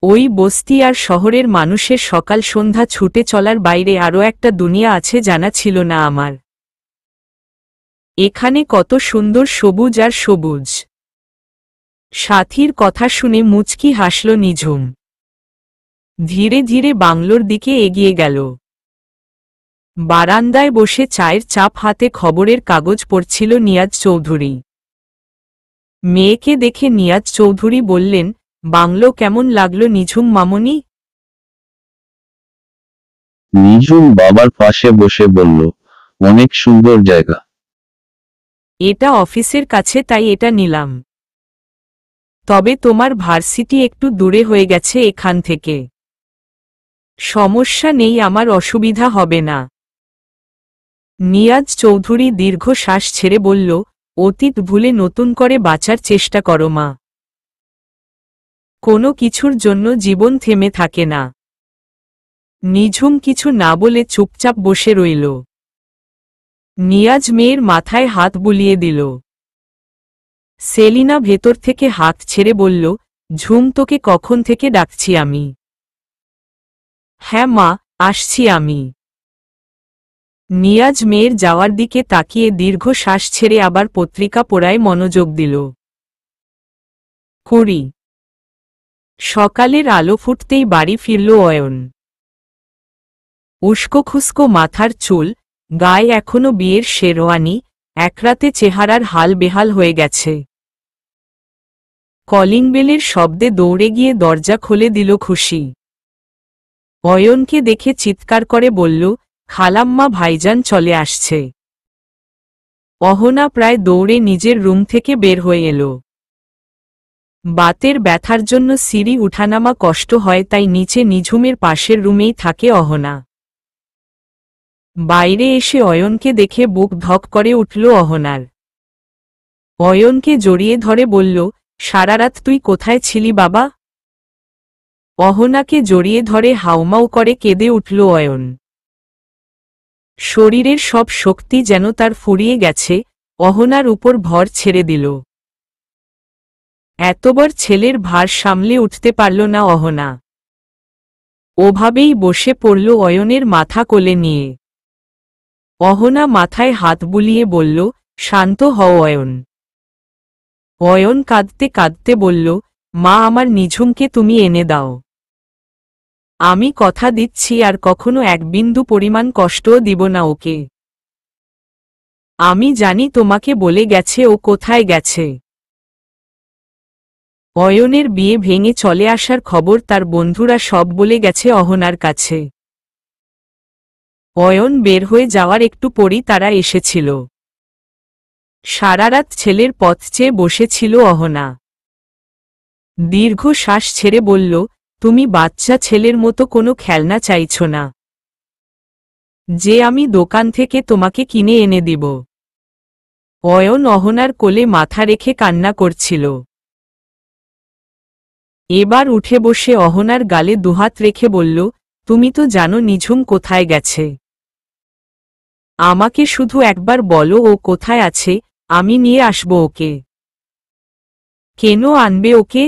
ওই বস্তি আর শহরের মানুষের সকাল সন্ধ্যা ছুটে চলার বাইরে আরও একটা দুনিয়া আছে জানা ছিল না আমার। এখানে কত সুন্দর সবুজ আর সবুজ। সাথীর কথা শুনে মুচকি হাসল নিঝুম। ধীরে ধীরে বাংলোর দিকে এগিয়ে গেল। বারান্দায় বসে চায়ের চাপ হাতে খবরের কাগজ পড়ছিল নিয়াজ চৌধুরী। মেয়েকে দেখে নিয়াজ চৌধুরী বললেন, বাংলো কেমন লাগলো নিঝুম মামনি? নিঝুম বাবার পাশে বসে বলল, অনেক সুন্দর জায়গা। এটা অফিসের কাছে, তাই এটা নিলাম। তবে তোমার ভার্সিটি একটু দূরে হয়ে গেছে এখান থেকে। সমস্যা নেই, আমার অসুবিধা হবে না। নিয়াজ চৌধুরী দীর্ঘশ্বাস ছেড়ে বলল, অতীত ভুলে নতুন করে বাঁচার চেষ্টা করো মা। কোনো কিছুর জন্য জীবন থেমে থাকে না। নিঝুম কিছু না বলে চুপচাপ বসে রইল। নিয়াজ মেয়ের মাথায় হাত বুলিয়ে দিল। সেলিনা ভেতর থেকে হাত ছেড়ে বলল, ঝুম, তোকে কখন থেকে ডাকছি আমি। হ্যাঁ মা, আসছি আমি। নিয়াজ মেয়ের যাওয়ার দিকে তাকিয়ে দীর্ঘশ্বাস ছেড়ে আবার পত্রিকা পড়ায় মনোযোগ দিল। 20 সকালের আলো ফুটতেই বাড়ি ফিরল অয়ন। উস্কোখুস্কো মাথার চুল, গায়ে এখনো বিয়ের শেরওয়ানি, একরাতে চেহারার হাল বেহাল হয়ে গেছে। কলিং বেলের শব্দে দৌড়ে গিয়ে দরজা খুলে দিল খুশি। অয়নকে দেখে চিৎকার করে বলল, খালাম্মা, ভাইজান চলে আসছে। অহনা প্রায় দৌড়ে নিজের রুম থেকে বের হয়ে এলো। বাতের ব্যথার জন্য সিঁড়ি উঠানামা কষ্ট হয়, তাই নিচে নিঝুমের পাশের রুমেই থাকে অহনা। বাইরে এসে অয়নকে দেখে বুক ধক করে উঠল অহনার। অয়নকে জড়িয়ে ধরে বলল, সারারাত তুই কোথায় ছিলি বাবা? অহনাকে জড়িয়ে ধরে হাউমাউ করে কেঁদে উঠল অয়ন। শরীরের সব শক্তি যেন তার ফুরিয়ে গেছে, অহনার উপর ভর ছেড়ে দিল। এতবার ছেলের ভার সামলে উঠতে পারল না অহনা। ওভাবেই বসে পড়ল অয়নের মাথা কোলে নিয়ে। অহনা মাথায় হাত বুলিয়ে বলল, শান্ত হও অয়ন। অয়ন কাঁদতে কাঁদতে বলল, মা, আমার নিঝুমকে তুমি এনে দাও। আমি কথা দিচ্ছি আর কখনো এক বিন্দু পরিমাণ কষ্টও দিব না ওকে। আমি জানি তোমাকে বলে গেছে ও কোথায় গেছে। অয়নের বিয়ে ভেঙে চলে আসার খবর তার বন্ধুরা সব বলে গেছে অহনার কাছে। অয়ন বের হয়ে যাওয়ার একটু পরই তারা এসেছিল। সারারাত ছেলের পথ চেয়ে বসেছিল অহনা। দীর্ঘ শ্বাস ছেড়ে বলল, তুমি বাচ্চা ছেলের মতো কোনো খেলনা চাইছ না যে আমি দোকান থেকে তোমাকে কিনে এনে দিব? অয়ন অহনার কোলে মাথা রেখে কান্না করছিল। এবার উঠে বসে অহনার গালে দুহাত রেখে বলল, তুমি তো জানো নিঝুম কোথায় গেছে। আমাকে শুধু একবার বলো ও কোথায় আছে, আমি নিয়ে আসব ওকে। কেন আনবে ওকে?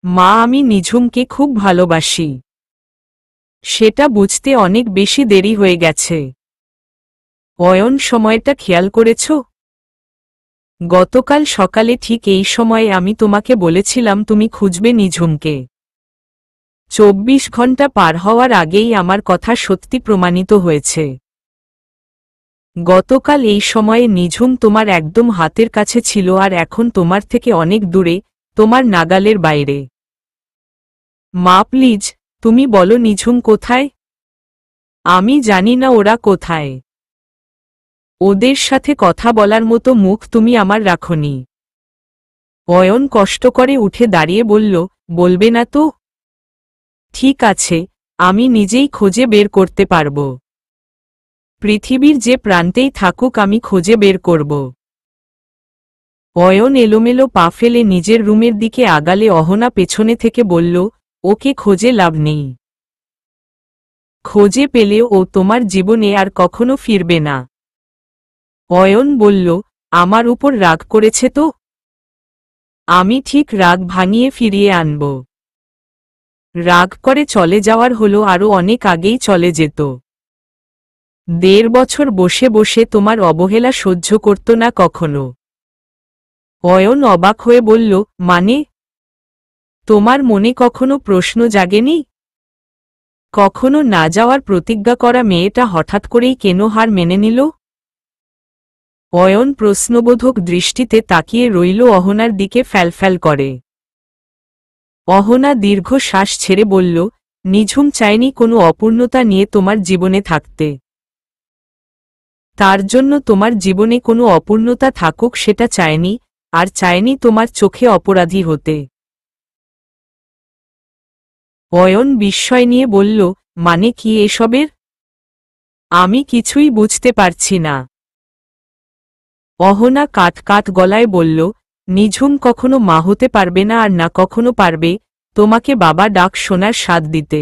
মা, আমি নিঝুমকে খুব ভালোবাসি। সেটা বুঝতে অনেক বেশি দেরি হয়ে গেছে। অয়ন, সময়টা খেয়াল করেছ? গতকাল সকালে ঠিক এই সময়ে আমি তোমাকে বলেছিলাম তুমি খুঁজবে নিঝুমকে। 24 ঘন্টা পার হওয়ার আগেই আমার কথা সত্যি প্রমাণিত হয়েছে। গতকাল এই সময়ে নিঝুম তোমার একদম হাতের কাছে ছিল আর এখন তোমার থেকে অনেক দূরে, তোমার নাগালের বাইরে। মা প্লিজ, তুমি বলো নিঝুম কোথায়? আমি জানি না ওরা কোথায়। ওদের সাথে কথা বলার মতো মুখ তুমি আমার রাখনি। অয়ন কষ্ট করে উঠে দাঁড়িয়ে বলল, বলবে না তো? ঠিক আছে, আমি নিজেই খুঁজে বের করতে পারব। পৃথিবীর যে প্রান্তেই থাকুক আমি খুঁজে বের করব। অয়ন এলোমেলো পা ফেলে নিজের রুমের দিকে আগালে অহনা পেছনে থেকে বলল, ওকে খোঁজে লাভ নেই। খোঁজে পেলেও ও তোমার জীবনে আর কখনো ফিরবে না। অয়ন বলল, আমার উপর রাগ করেছে তো? আমি ঠিক রাগ ভাঙিয়ে ফিরিয়ে আনব। রাগ করে চলে যাওয়ার হলো আরও অনেক আগেই চলে যেত। 1.5 বছর বসে বসে তোমার অবহেলা সহ্য করত না কখনো। অয়ন অবাক হয়ে বলল, মানে? তোমার মনে কখনো প্রশ্ন জাগেনি? কখনো না যাওয়ার প্রতিজ্ঞা করা মেয়েটা হঠাৎ করেই কেন হার মেনে নিল? অয়ন প্রশ্নবোধক দৃষ্টিতে তাকিয়ে রইল অহনার দিকে ফ্যালফ্যাল করে। অহনা দীর্ঘ শ্বাস ছেড়ে বলল, নিঝুম চায়নি কোনো অপূর্ণতা নিয়ে তোমার জীবনে থাকতে। তার জন্য তোমার জীবনে কোনো অপূর্ণতা থাকুক সেটা চায়নি, আর চায়নি তোমার চোখে অপরাধী হতে। অয়ন বিস্ময় নিয়ে বলল, মানে কি এসবের? আমি কিছুই বুঝতে পারছি না। অহনা কাট কাট গলায় বলল, নিঝুম কখনো মা হতে পারবে না আর না কখনো পারবে তোমাকে বাবা ডাক শোনার স্বাদ দিতে।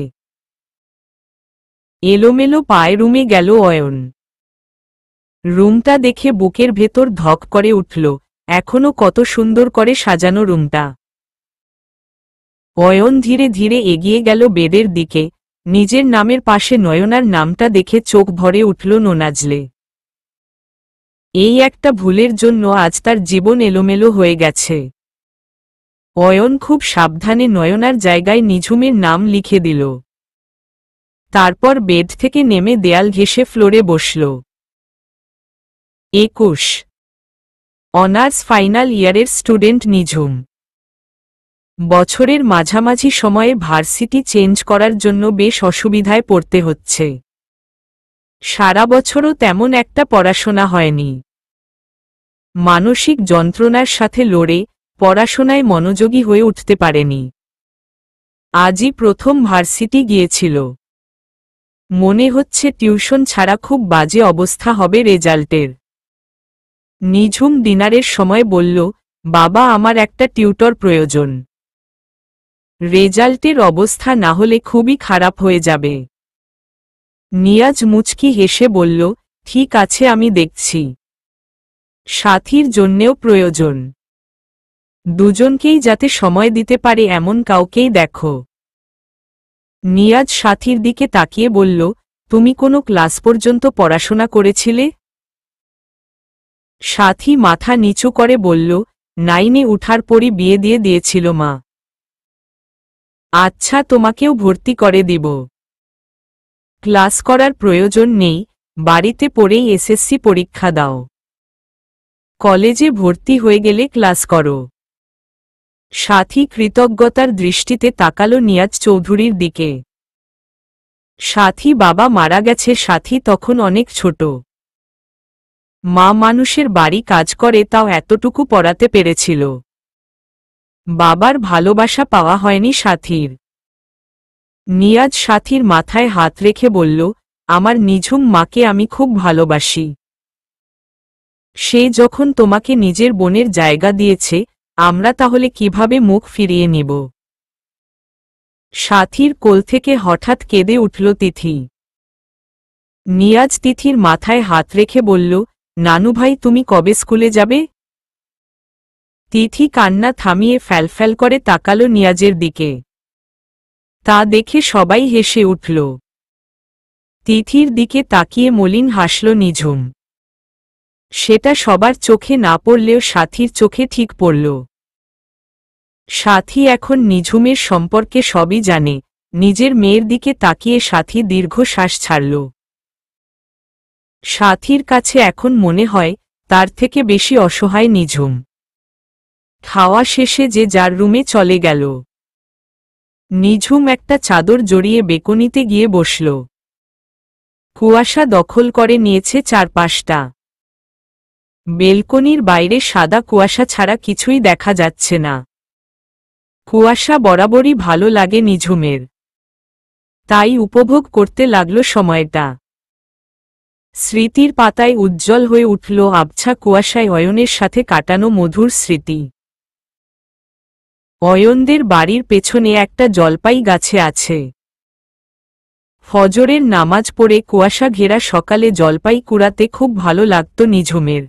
এলোমেলো পায়ে রুমে গেল অয়ন। রুমটা দেখে বুকের ভেতর ধক করে উঠল, এখনো কত সুন্দর করে সাজানো রুমটা। অয়ন ধীরে ধীরে এগিয়ে গেল বেডের দিকে, নিজের নামের পাশে নয়নার নামটা দেখে চোখ ভরে উঠল নোনাজলে। এই একটা ভুলের জন্য আজ তার জীবন এলোমেলো হয়ে গেছে। অয়ন খুব সাবধানে নয়নার জায়গায় নিঝুমের নাম লিখে দিল। তারপর বেড থেকে নেমে দেয়াল ঘেঁষে ফ্লোরে বসল। 21 অনার্স ফাইনাল ইয়ারের স্টুডেন্ট নিঝুম। বছরের মাঝামাঝি সময়ে ভার্সিটি চেঞ্জ করার জন্য বেশ অসুবিধায় পড়তে হচ্ছে। সারা বছরও তেমন একটা পড়াশোনা হয়নি। মানসিক যন্ত্রণার সাথে লড়ে পড়াশোনায় মনোযোগী হয়ে উঠতে পারেনি। আজই প্রথম ভার্সিটি গিয়েছিল। মনে হচ্ছে টিউশন ছাড়া খুব বাজে অবস্থা হবে রেজাল্টের। নিঝুম ডিনারের সময় বলল, বাবা আমার একটা টিউটর প্রয়োজন। রেজাল্টের অবস্থা না হলে খুবই খারাপ হয়ে যাবে। নিয়াজ মুচকি হেসে বলল, ঠিক আছে আমি দেখছি। সাথীর জন্যেও প্রয়োজন। দুজনকেই যাতে সময় দিতে পারে এমন কাউকেই দেখো। নিয়াজ সাথীর দিকে তাকিয়ে বলল, তুমি কোনো ক্লাস পর্যন্ত পড়াশোনা করেছিলে? সাথী মাথা নিচু করে বলল, 9-এ উঠার পরই বিয়ে দিয়ে দিয়েছিল মা। আচ্ছা, তোমাকেও ভর্তি করে দিব। ক্লাস করার প্রয়োজন নেই, বাড়িতে পড়েই এসএসসি পরীক্ষা দাও। কলেজে ভর্তি হয়ে গেলে ক্লাস করো। সাথী কৃতজ্ঞতার দৃষ্টিতে তাকালো নিয়াজ চৌধুরীর দিকে। সাথী বাবা মারা গেছে। সাথী তখন অনেক ছোট। মা মানুষের বাড়ি কাজ করে, তাও এতটুকু পড়াতে পেরেছিল। বাবার ভালোবাসা পাওয়া হয়নি সাথীর। নিয়াজ সাথীর মাথায় হাত রেখে বলল, আমার নিঝুম মাকে আমি খুব ভালোবাসি। সে যখন তোমাকে নিজের বোনের জায়গা দিয়েছে, আমরা তাহলে কিভাবে মুখ ফিরিয়ে নিব? সাথীর কোল থেকে হঠাৎ কেঁদে উঠল তিথি। নিয়াজ তিথির মাথায় হাত রেখে বলল, নানু ভাই তুমি কবে স্কুলে যাবে? তিথি কান্না থামিয়ে ফ্যালফ্যাল করে তাকালো নিয়াজের দিকে। তা দেখে সবাই হেসে উঠল। তিথির দিকে তাকিয়ে মলিন হাসল নিঝুম। সেটা সবার চোখে না পড়লেও সাথীর চোখে ঠিক পড়ল। সাথী এখন নিঝুমের সম্পর্কে সবই জানে। নিজের মেয়ের দিকে তাকিয়ে সাথী দীর্ঘশ্বাস ছাড়ল। সাথীর কাছে এখন মনে হয় তার থেকে বেশি অসহায় নিঝুম। খাওয়া শেষে যে যার রুমে চলে গেল। নিঝুম একটা চাদর জড়িয়ে বেকনিতে গিয়ে বসল। কুয়াশা দখল করে নিয়েছে চারপাশটা। বেলকনির বাইরে সাদা কুয়াশা ছাড়া কিছুই দেখা যাচ্ছে না। কুয়াশা বরাবরই ভালো লাগে নিঝুমের। তাই উপভোগ করতে লাগল সময়টা। স্মৃতির পাতায় উজ্জ্বল হয়ে উঠল আবছা কুয়াশায় অয়নের সাথে কাটানো মধুর স্মৃতি। অয়নদের বাড়ির পেছনে একটা জলপাই গাছে আছে। ফজরের নামাজ পড়ে কুয়াশা ঘেরা সকালে জলপাই কুড়াতে খুব ভালো লাগত নিঝুমের।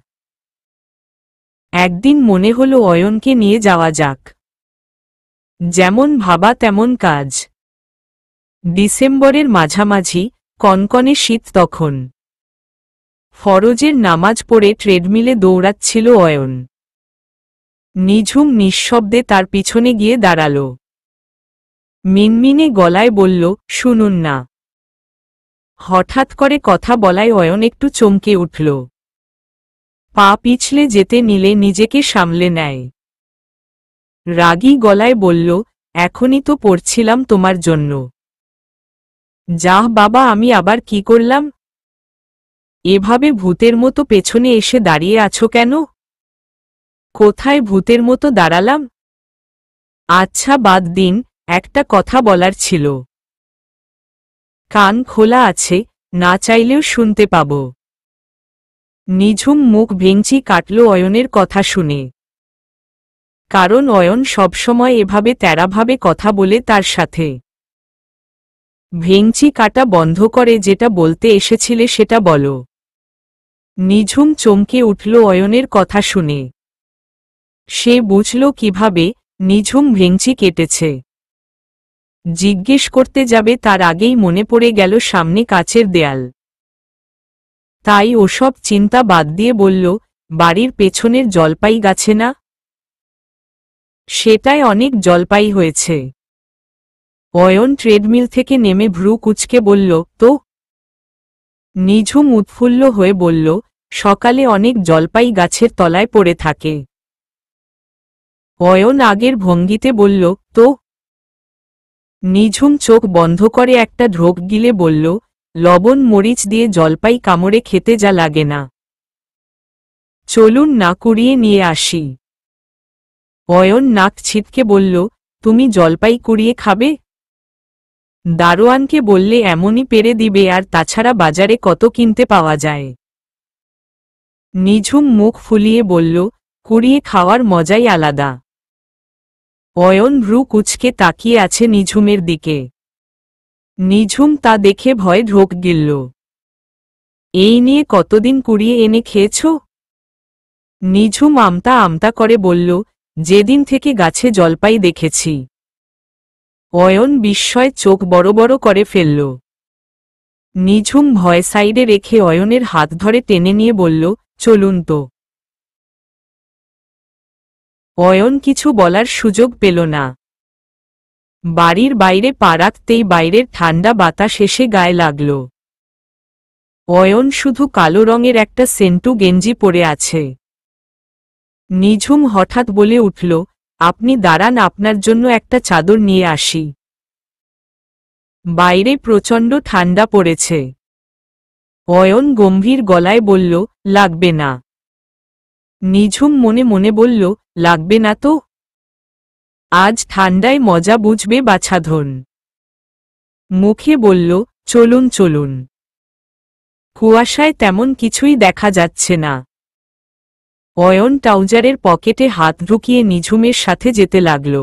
একদিন মনে হলো অয়নকে নিয়ে যাওয়া যাক। যেমন ভাবা তেমন কাজ। ডিসেম্বরের মাঝামাঝি, কনকনে শীত তখন। ফরজের নামাজ পড়ে ট্রেডমিলে দৌড়াচ্ছিল অয়ন। নিঝুম নিঃশব্দে তার পিছনে গিয়ে দাঁড়াল। মিনমিনে গলায় বলল, শুনুন না। হঠাৎ করে কথা বলায় অয়ন একটু চমকে উঠল। পা পিছলে যেতে নিলে নিজেকে সামলে নেয়। রাগী গলায় বলল, এখনই তো পড়ছিলাম তোমার জন্য। যাহ বাবা, আমি আবার কি করলাম? এভাবে ভূতের মতো পেছনে এসে দাঁড়িয়ে আছো কেন? কোথায় ভূতের মতো দাঁড়ালাম? আচ্ছা বাদ দিন, একটা কথা বলার ছিল। কান খোলা আছে, না চাইলেও শুনতে পাব। নিঝুম মুখ ভেঙচি কাটল অয়নের কথা শুনে। কারণ অয়ন সবসময় এভাবে তেড়াভাবে কথা বলে তার সাথে। ভেঙচি কাটা বন্ধ করে যেটা বলতে এসেছিলে সেটা বলো। নিঝুম চমকে উঠল অয়নের কথা শুনে। সে বুঝল কিভাবে নিঝুম ভেঙচি কেটেছে। জিজ্ঞেস করতে যাবে তার আগেই মনে পড়ে গেল সামনে কাচের দেয়াল। তাই ওসব চিন্তা বাদ দিয়ে বলল, বাড়ির পেছনের জলপাই গাছে না? সেটায় অনেক জলপাই হয়েছে। অয়ন ট্রেডমিল থেকে নেমে ভ্রু কুঁচকে বলল, তো? নিঝুম উৎফুল্ল হয়ে বলল, সকালে অনেক জলপাই গাছের তলায় পড়ে থাকে। অয়ন আগের ভঙ্গিতে বলল, তো? নিঝুম চোখ বন্ধ করে একটা ঢোক গিলে বলল, লবণ মরিচ দিয়ে জলপাই কামড়ে খেতে যা লাগে না। চলুন না কুড়িয়ে নিয়ে আসি। অয়ন নাক ছিটকে বলল, তুমি জলপাই কুড়িয়ে খাবে? দারোয়ানকে বললে এমনই পেরে দিবে, আর তাছাড়া বাজারে কত কিনতে পাওয়া যায়। নিঝুম মুখ ফুলিয়ে বলল, কুড়িয়ে খাওয়ার মজাই আলাদা। অয়ন ভ্রু কুঁচকে তাকিয়ে আছে নিঝুমের দিকে। নিঝুম তা দেখে ভয়ে ঢোক গিলল। এই নিয়ে কতদিন কুড়িয়ে এনে খেয়েছ? নিঝুম আমতা আমতা করে বলল, যেদিন থেকে গাছে জলপাই দেখেছি। অয়ন বিস্ময়ে চোখ বড় বড় করে ফেলল। নিঝুম ভয় সাইডে রেখে অয়নের হাত ধরে টেনে নিয়ে বলল, চলুন তো। অয়ন কিছু বলার সুযোগ পেল না। বাড়ির বাইরে পা রাখতেই বাইরের ঠান্ডা বাতাস এসে গায়ে লাগল। অয়ন শুধু কালো রঙের একটা সেন্টু গেঞ্জি পরে আছে। নিঝুম হঠাৎ বলে উঠল, আপনি দাঁড়ান, আপনার জন্য একটা চাদর নিয়ে আসি। বাইরে প্রচণ্ড ঠান্ডা পড়েছে। অয়ন গম্ভীর গলায় বলল, লাগবে না। নিঝুম মনে মনে বলল, লাগবে না তো? আজ ঠান্ডায় মজা বুঝবে বাছাধন। মুখে বলল, চলুন চলুন। কুয়াশায় তেমন কিছুই দেখা যাচ্ছে না। অয়ন ট্রাউজারের পকেটে হাত ঢুকিয়ে নিঝুমের সাথে যেতে লাগল।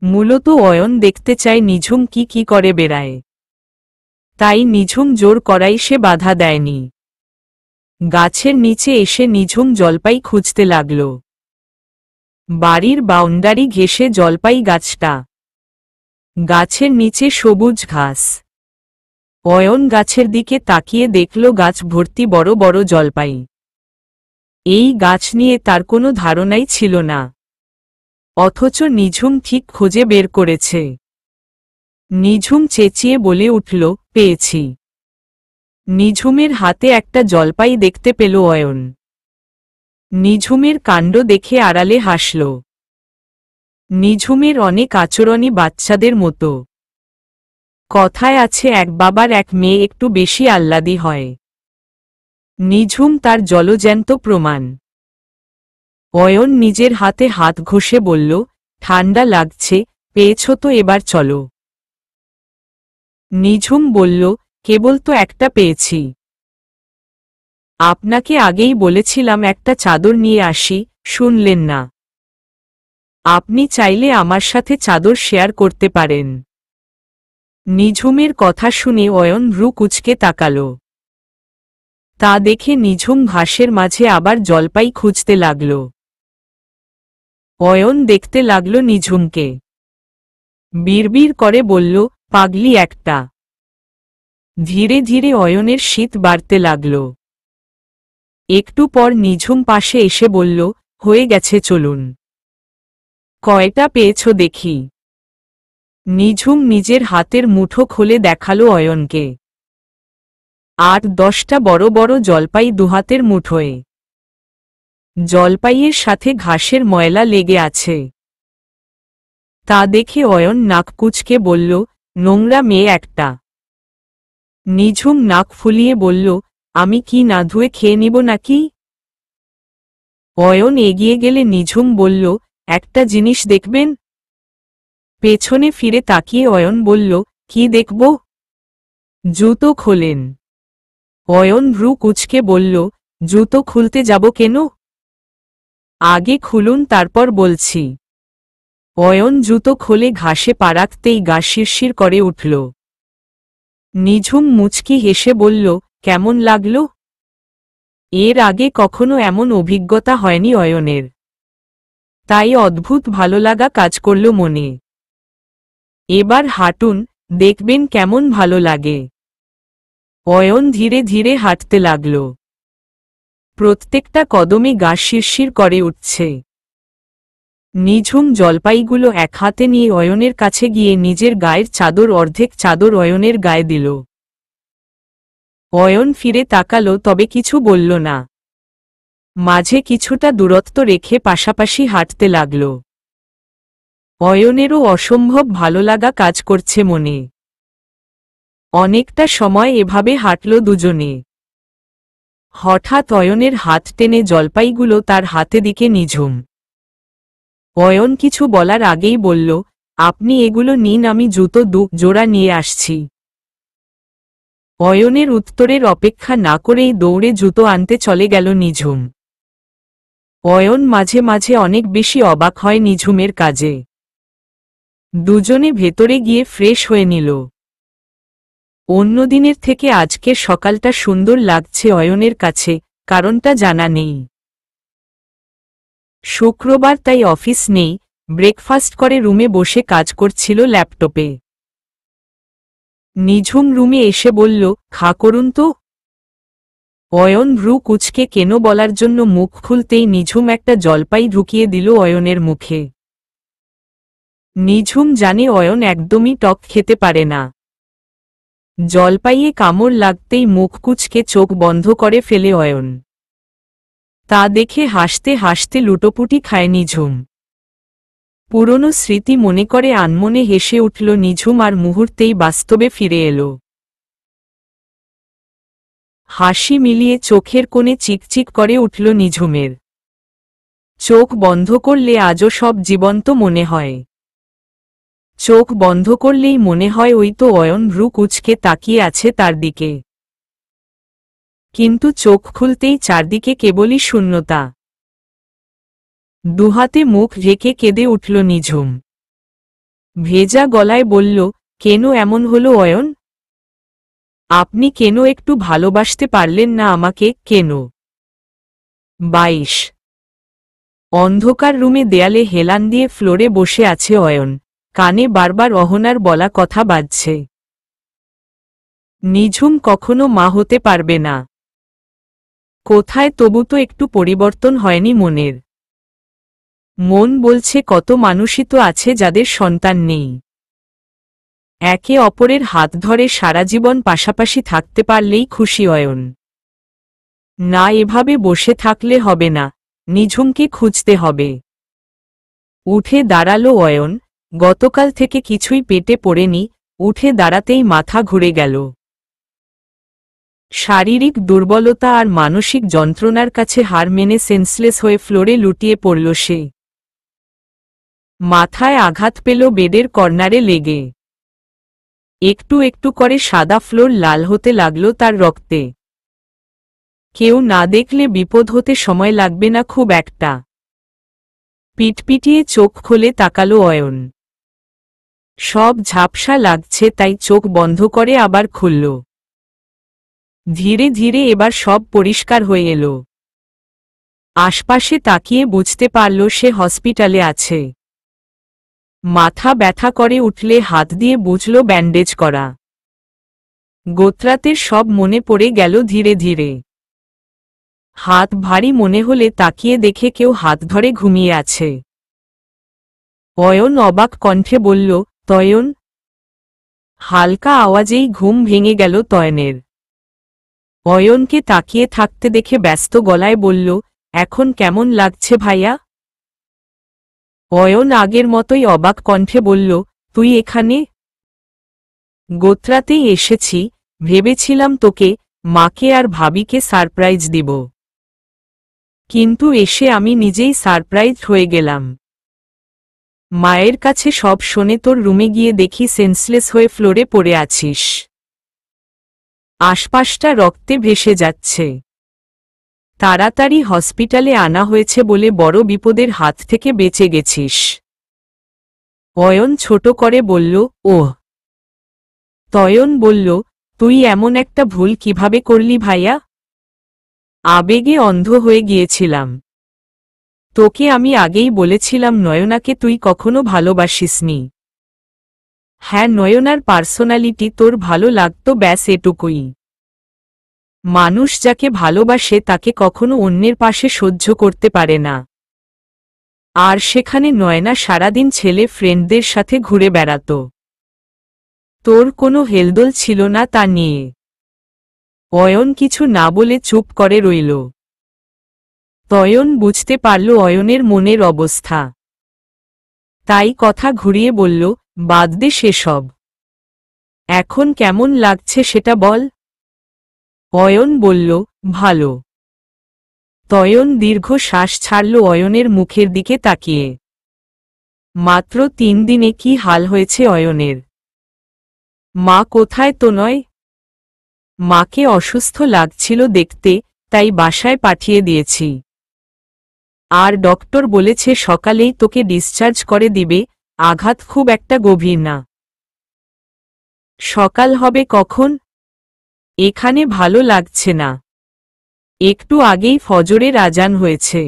মূলত অয়ন দেখতে চায় নিঝুম কি কি করে বেড়ায়। তাই নিঝুম জোর করাই সে বাধা দেয়নি। গাছের নিচে এসে নিঝুম জলপাই খুঁজতে লাগল। বাড়ির বাউন্ডারি ঘেঁষে জলপাই গাছটা। গাছের নিচে সবুজ ঘাস। অয়ন গাছের দিকে তাকিয়ে দেখল গাছ ভর্তি বড় বড় জলপাই। এই গাছ নিয়ে তার কোনো ধারণাই ছিল না, অথচ নিঝুম ঠিক খুঁজে বের করেছে। নিঝুম চেঁচিয়ে বলে উঠল, পেয়েছি। নিঝুমের হাতে একটা জলপাই দেখতে পেল অয়ন। নিঝুমের কাণ্ড দেখে আড়ালে হাসল। নিঝুমের অনেক আচরণই বাচ্চাদের মতো। কথায় আছে, এক বাবার এক মেয়ে একটু বেশি আহ্লাদী হয়। নিঝুম তার জলজ্যান্ত প্রমাণ। অয়ন নিজের হাতে হাত ঘষে বলল, ঠান্ডা লাগছে, পেয়েছ তো, এবার চলো। নিঝুম বলল, কেবল তো একটা পেয়েছি। আপনাকে আগেই বলেছিলাম একটা চাদর নিয়ে আসি, শুনলেন না। আপনি চাইলে আমার সাথে চাদর শেয়ার করতে পারেন। নিঝুমের কথা শুনে অয়ন ভ্রু কুঁচকে তাকাল। তা দেখে নিঝুম ঘাসের মাঝে আবার জলপাই খুঁজতে লাগল। অয়ন দেখতে লাগল নিঝুমকে। বিড়বিড় করে বলল, পাগলি একটা। ধীরে ধীরে অয়নের শীত বাড়তে লাগল। একটু পর নিঝুম পাশে এসে বলল, হয়ে গেছে, চলুন। কয়টা পেয়েছ দেখি। নিঝুম নিজের হাতের মুঠো খুলে দেখালো অয়নকে। 8-10টা বড় বড় জলপাই দুহাতের মুঠোয়। জলপাইয়ের সাথে ঘাসের ময়লা লেগে আছে। তা দেখে অয়ন নাক কুঁচকে বলল, নোংরা মেয়ে একটা। নিঝুম নাক ফুলিয়ে বলল, আমি কি না ধুয়ে খেয়ে নিব নাকি? অয়ন এগিয়ে গেলে নিঝুম বলল, একটা জিনিস দেখবেন? পেছনে ফিরে তাকিয়ে অয়ন বলল, কি দেখব? জুতো খোলেন। অয়ন ভ্রু কুঁচকে বলল, জুতো খুলতে যাব কেন? আগে খুলুন, তারপর বলছি। অয়ন জুতো খোলে ঘাসে পা রাখতেই গা শিরশির করে উঠল। নিঝুম মুচকি হেসে বলল, কেমন লাগল? এর আগে কখনো এমন অভিজ্ঞতা হয়নি অয়নের। তাই অদ্ভুত ভালো লাগা কাজ করল মনে। এবার হাঁটুন, দেখবেন কেমন ভালো লাগে। অয়ন ধীরে ধীরে হাঁটতে লাগল। প্রত্যেকটা কদমে গা শিরশির করে উঠছে। নিঝুম জলপাইগুলো এক হাতে নিয়ে অয়নের কাছে গিয়ে নিজের গায়ের চাদর অর্ধেক চাদর অয়নের গায়ে দিল। অয়ন ফিরে তাকালো, তবে কিছু বলল না। মাঝে কিছুটা দূরত্ব রেখে পাশাপাশি হাঁটতে লাগল। অয়নেরও অসম্ভব ভালো লাগা কাজ করছে মনে। অনেকটা সময় এভাবে হাঁটল দুজনে। হঠাৎ অয়নের হাত টেনে জলপাইগুলো তার হাতে দিকে নিঝুম। অয়ন কিছু বলার আগেই বলল, আপনি এগুলো নিন, আমি জুতো 2 জোড়া নিয়ে আসছি। অয়নের উত্তরের অপেক্ষা না করেই দৌড়ে জুতো আনতে চলে গেল নিঝুম। অয়ন মাঝে মাঝে অনেক বেশি অবাক হয় নিঝুমের কাজে। দুজনে ভেতরে গিয়ে ফ্রেশ হয়ে নিল। অন্যদিনের থেকে আজকের সকালটা সুন্দর লাগছে অয়নের কাছে, কারণটা জানা নেই। শুক্রবার, তাই অফিস নেই। ব্রেকফাস্ট করে রুমে বসে কাজ করছিল ল্যাপটপে। নিঝুম রুমে এসে বলল, খা করুন তো। অয়ন ভ্রু কুঁচকে কেন বলার জন্য মুখ খুলতেই নিঝুম একটা জলপাই ঢুকিয়ে দিল অয়নের মুখে। নিঝুম জানে অয়ন একদমই টক খেতে পারে না। জলপাইয়ে কামড় লাগতেই মুখ কুঁচকে চোখ বন্ধ করে ফেলে অয়ন। তা দেখে হাসতে হাসতে লুটোপুটি খায় নিঝুম। পুরনো স্মৃতি মনে করে আনমনে হেসে উঠল নিঝুম আর মুহূর্তেই বাস্তবে ফিরে এলো। হাসি মিলিয়ে চোখের কোণে চিকচিক করে উঠল নিঝুমের। চোখ বন্ধ করলে আজও সব জীবন্ত মনে হয়। চোখ বন্ধ করলেই মনে হয় ওই তো অয়ন ভ্রু কুঁচকে তাকিয়ে আছে তার দিকে। কিন্তু চোখ খুলতেই চারদিকে কেবলই শূন্যতা। দুহাতে মুখ ঢেকে কেঁদে উঠল নিঝুম। ভেজা গলায় বলল, কেন এমন হলো অয়ন? আপনি কেন একটু ভালোবাসতে পারলেন না আমাকে, কেন? 22। অন্ধকার রুমে দেয়ালে হেলান দিয়ে ফ্লোরে বসে আছে অয়ন, কানে বারবার অহনার বলা কথা বাজছে। নিঝুম কখনো মা হতে পারবে না। কোথায় তবু তো একটু পরিবর্তন হয়নি মনের। মন বলছে কত মানুষই তো আছে যাদের সন্তান নেই। একে অপরের হাত ধরে সারা জীবন পাশাপাশি থাকতে পারলেই খুশি অয়ন। না, এভাবে বসে থাকলে হবে না, নিঝুমকে খুঁজতে হবে। উঠে দাঁড়ালো অয়ন। গতকাল থেকে কিছুই পেটে পড়েনি, উঠে দাঁড়াতেই মাথা ঘুরে গেল। শারীরিক দুর্বলতা আর মানসিক যন্ত্রণার কাছে হার মেনে সেন্সলেস হয়ে ফ্লোরে লুটিয়ে পড়ল সে। মাথায় আঘাত পেল বেডের কর্নারে লেগে। একটু একটু করে সাদা ফ্লোর লাল হতে লাগল তার রক্তে। কেউ না দেখলে বিপদ হতে সময় লাগবে না খুব একটা। পিটপিটিয়ে চোখ খুলে তাকালো অয়ন। সব ঝাপসা লাগছে তাই চোখ বন্ধ করে আবার খুলল। ধীরে ধীরে এবার সব পরিষ্কার হয়ে এলো। আশপাশে তাকিয়ে বুঝতে পারল সে হসপিটালে আছে। মাথা ব্যথা করে উঠলে হাত দিয়ে বুঝল ব্যান্ডেজ করা। গোত্রাতের সব মনে পড়ে গেল ধীরে ধীরে। হাত ভারী মনে হলে তাকিয়ে দেখে কেউ হাত ধরে ঘুমিয়ে আছে। অয়ন অবাক কণ্ঠে বলল, তয়ন? হালকা আওয়াজেই ঘুম ভেঙে গেল তয়নের। অয়নকে তাকিয়ে থাকতে দেখে ব্যস্ত গলায় বলল, এখন কেমন লাগছে ভাইয়া? অয়ন আগের মতোই অবাক কণ্ঠে বলল, তুই এখানে? গোত্রাতেই এসেছি, ভেবেছিলাম তোকে, মাকে আর ভাবিকে সারপ্রাইজ দিব। কিন্তু এসে আমি নিজেই সারপ্রাইজ হয়ে গেলাম। মায়ের কাছে সব শুনে তোর রুমে গিয়ে দেখি সেন্সলেস হয়ে ফ্লোরে পড়ে আছিস। আশপাশটা রক্তে ভেসে যাচ্ছে। তাড়াতাড়ি হসপিটালে আনা হয়েছে বলে বড় বিপদের হাত থেকে বেঁচে গেছিস। অয়ন ছোট করে বলল, ওহ। তয়ন বলল, তুই এমন একটা ভুল কিভাবে করলি ভাইয়া? আবেগে অন্ধ হয়ে গিয়েছিলাম। তোকে আমি আগেই বলেছিলাম নয়নাকে তুই কখনো ভালোবাসিসনি। হ্যাঁ, নয়নার পার্সোনালিটি তোর ভালো লাগতো, ব্যাস এটুকুই। মানুষ যাকে ভালোবাসে তাকে কখনো অন্যের পাশে সহ্য করতে পারে না। আর সেখানে নয়না সারাদিন ছেলে ফ্রেন্ডদের সাথে ঘুরে বেড়াত। তোর কোনো হেলদোল ছিল না তা নিয়ে। অয়ন কিছু না বলে চুপ করে রইল। তয়ন বুঝতে পারল অয়নের মনের অবস্থা। তাই কথা ঘুরিয়ে বলল, বাদ দে সেসব। এখন কেমন লাগছে সেটা বল। অয়ন বলল, ভালো। তয়ন দীর্ঘ শ্বাস ছাড়ল অয়নের মুখের দিকে তাকিয়ে। মাত্র 3 দিনে কি হাল হয়েছে অয়নের। মা কোথায় তো নয়? মাকে অসুস্থ লাগছিল দেখতে, তাই বাসায় পাঠিয়ে দিয়েছি। আর ডক্টর বলেছে সকালেই তোকে ডিসচার্জ করে দিবে, আঘাত খুব একটা গভীর না। সকাল হবে কখন? এখানে ভালো লাগছে না। একটু আগেই ফজরের আজান হয়েছে।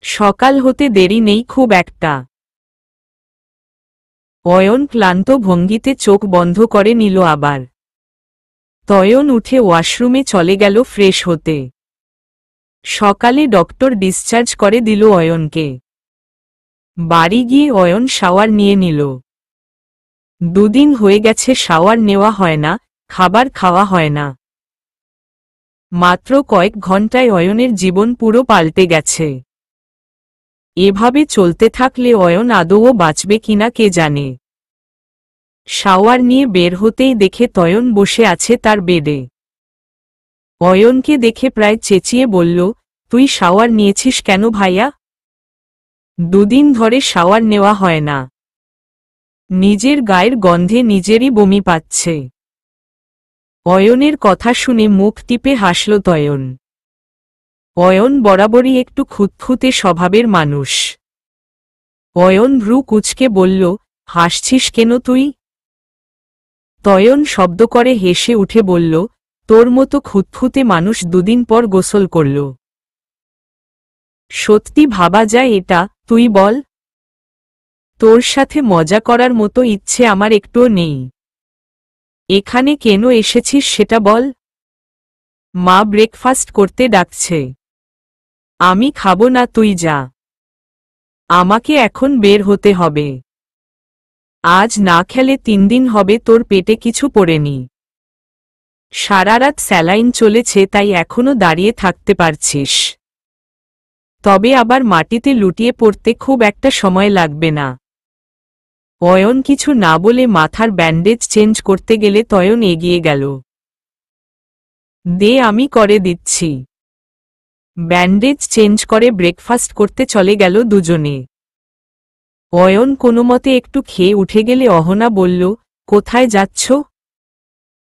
সকাল হতে দেরি নেই খুব একটা। অয়ন ক্লান্ত ভঙ্গিতে চোখ বন্ধ করে নিল আবার। তয়ন উঠে ওয়াশরুমে চলে গেল ফ্রেশ হতে। সকালে ডক্টর ডিসচার্জ করে দিল অয়নকে। বাড়ি গিয়ে অয়ন শাওয়ার নিয়ে নিল। 2 দিন হয়ে গেছে শাওয়ার নেওয়া হয় না, খাবার খাওয়া হয় না। মাত্র কয়েক ঘন্টায় অয়নের জীবন পুরো পাল্টে গেছে। এভাবে চলতে থাকলে অয়ন আদৌ বাঁচবে কিনা কে জানে। শাওয়ার নিয়ে বের হতেই দেখে তয়ন বসে আছে তার বেডে। অয়নকে দেখে প্রায় চেঁচিয়ে বলল, তুই শাওয়ার নিয়েছিস কেন ভাইয়া? 2 দিন ধরে শাওয়ার নেওয়া হয় না। নিজের গায়ের গন্ধে নিজেরই বমি পাচ্ছে। অয়নের কথা শুনে মুখ টিপে হাসল তয়ন। অয়ন বরাবরই একটু খুঁতখুঁতে স্বভাবের মানুষ। অয়ন ভ্রু কুঁচকে বলল, হাসছিস কেন তুই? তয়ন শব্দ করে হেসে উঠে বলল, তোর মতো খুঁতখুঁতে মানুষ 2 দিন পর গোসল করল। সত্যি ভাবা যায় এটা, তুই বল? তোর সাথে মজা করার মতো ইচ্ছে আমার একটুও নেই। এখানে কেন এসেছিস সেটা বল। মা ব্রেকফাস্ট করতে ডাকছে। আমি খাবো না, তুই যা। আমাকে এখন বের হতে হবে। আজ না খেলে 3 দিন হবে তোর পেটে কিছু পড়েনি। সারারাত স্যালাইন চলেছে তাই এখনো দাঁড়িয়ে থাকতে পারছিস। তবে আবার মাটিতে লুটিয়ে পড়তে খুব একটা সময় লাগবে না। অয়ন কিছু না বলে মাথার ব্যান্ডেজ চেঞ্জ করতে গেলে তয়ন এগিয়ে গেল। দে, আমি করে দিচ্ছি। ব্যান্ডেজ চেঞ্জ করে ব্রেকফাস্ট করতে চলে গেল দুজনে। অয়ন কোনোমতে একটু খেয়ে উঠে গেলে অহনা বলল, কোথায় যাচ্ছ?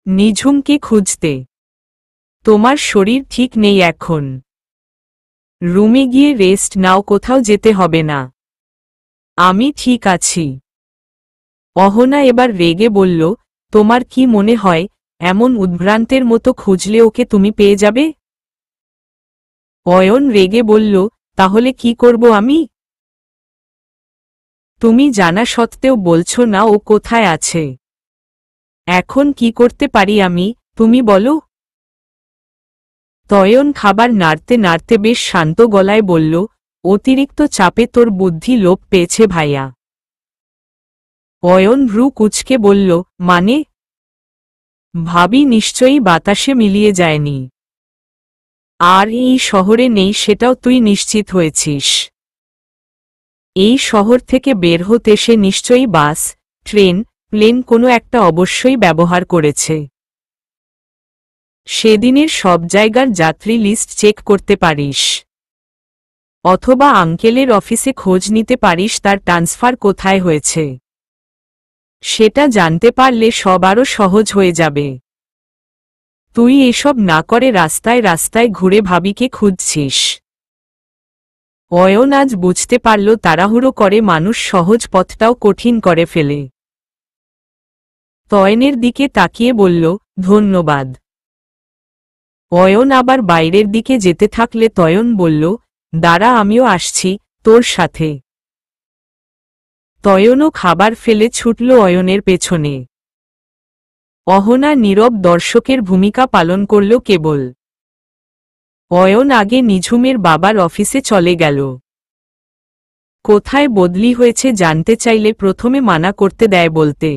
নিঝুমকে খুঁজতে। তোমার শরীর ঠিক নেই এখন। রুমে গিয়ে রেস্ট নাও, কোথাও যেতে হবে না। আমি ঠিক আছি। অহনা এবার রেগে বলল, তোমার কি মনে হয় এমন উদ্ভ্রান্তের মতো খুঁজলে ওকে তুমি পেয়ে যাবে? অয়ন রেগে বলল, তাহলে কি করব আমি? তুমি জানা সত্ত্বেও বলছো না ও কোথায় আছে। এখন কি করতে পারি আমি, তুমি বলো? তয়ন খাবার নাড়তে নাড়তে বেশ শান্ত গলায় বলল, অতিরিক্ত চাপে তোর বুদ্ধি লোপ পেয়েছে ভাইয়া। অয়ন ভ্রু কুঁচকে বলল, মানে? ভাবি নিশ্চয়ই বাতাসে মিলিয়ে যায়নি। আর এই শহরে নেই সেটাও তুই নিশ্চিত হয়েছিস। এই শহর থেকে বের হতে সে নিশ্চয়ই বাস, ট্রেন, প্লেন কোনো একটা অবশ্যই ব্যবহার করেছে। সেদিনের সব জায়গার যাত্রী লিস্ট চেক করতে পারিস। অথবা আঙ্কেলের অফিসে খোঁজ নিতে পারিস তার ট্রান্সফার কোথায় হয়েছে। সেটা জানতে পারলে সব আরও সহজ হয়ে যাবে। তুই এসব না করে রাস্তায় রাস্তায় ঘুরে ভাবিকে খুঁজছিস। অয়ন আজ বুঝতে পারল তাড়াহুড়ো করে মানুষ সহজ পথটাও কঠিন করে ফেলে। তয়নের দিকে তাকিয়ে বলল, ধন্যবাদ। অয়ন আবার বাইরের দিকে যেতে থাকলে তয়ন বলল, দাঁড়া, আমিও আসছি তোর সাথে। তয়নও খাবার ফেলে ছুটল অয়নের পেছনে। অহনা নীরব দর্শকের ভূমিকা পালন করল কেবল। অয়ন আগে নিঝুমের বাবার অফিসে চলে গেল। কোথায় বদলি হয়েছে জানতে চাইলে প্রথমে মানা করতে দেয় বলতে।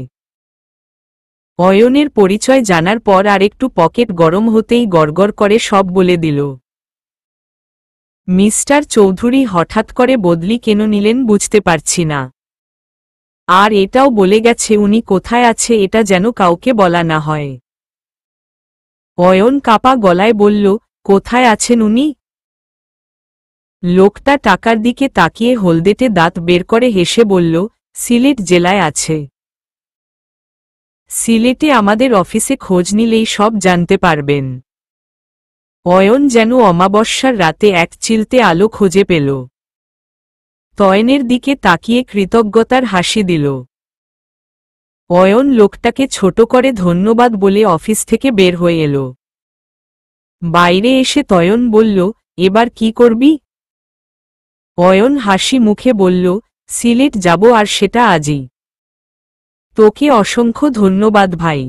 অয়নের পরিচয় জানার পর আরেকটু পকেট গরম হতেই গড়গড় করে সব বলে দিল। মিস্টার চৌধুরী হঠাৎ করে বদলি কেন নিলেন বুঝতে পারছি না। আর এটাও বলে গেছে উনি কোথায় আছে এটা যেন কাউকে বলা না হয়। অয়ন কাপা গলায় বলল, কোথায় আছেন উনি? লোকটা টাকার দিকে তাকিয়ে হলদেটে দাঁত বের করে হেসে বলল, সিলেট জেলায় আছে। সিলেটে আমাদের অফিসে খোঁজ নিলেই সব জানতে পারবেন। অয়ন যেন অমাবস্যার রাতে এক চিলতে আলো খুঁজে পেল। তয়নের দিকে তাকিয়ে কৃতজ্ঞতার হাসি দিল। অয়ন লোকটাকে ছোট করে ধন্যবাদ বলে অফিস থেকে বের হয়ে এলো। বাইরে এসে তয়ন বলল, এবার কি করবি? অয়ন হাসি মুখে বলল, সিলেট যাব, আর সেটা আজই। তোকে অসংখ্য ধন্যবাদ ভাই।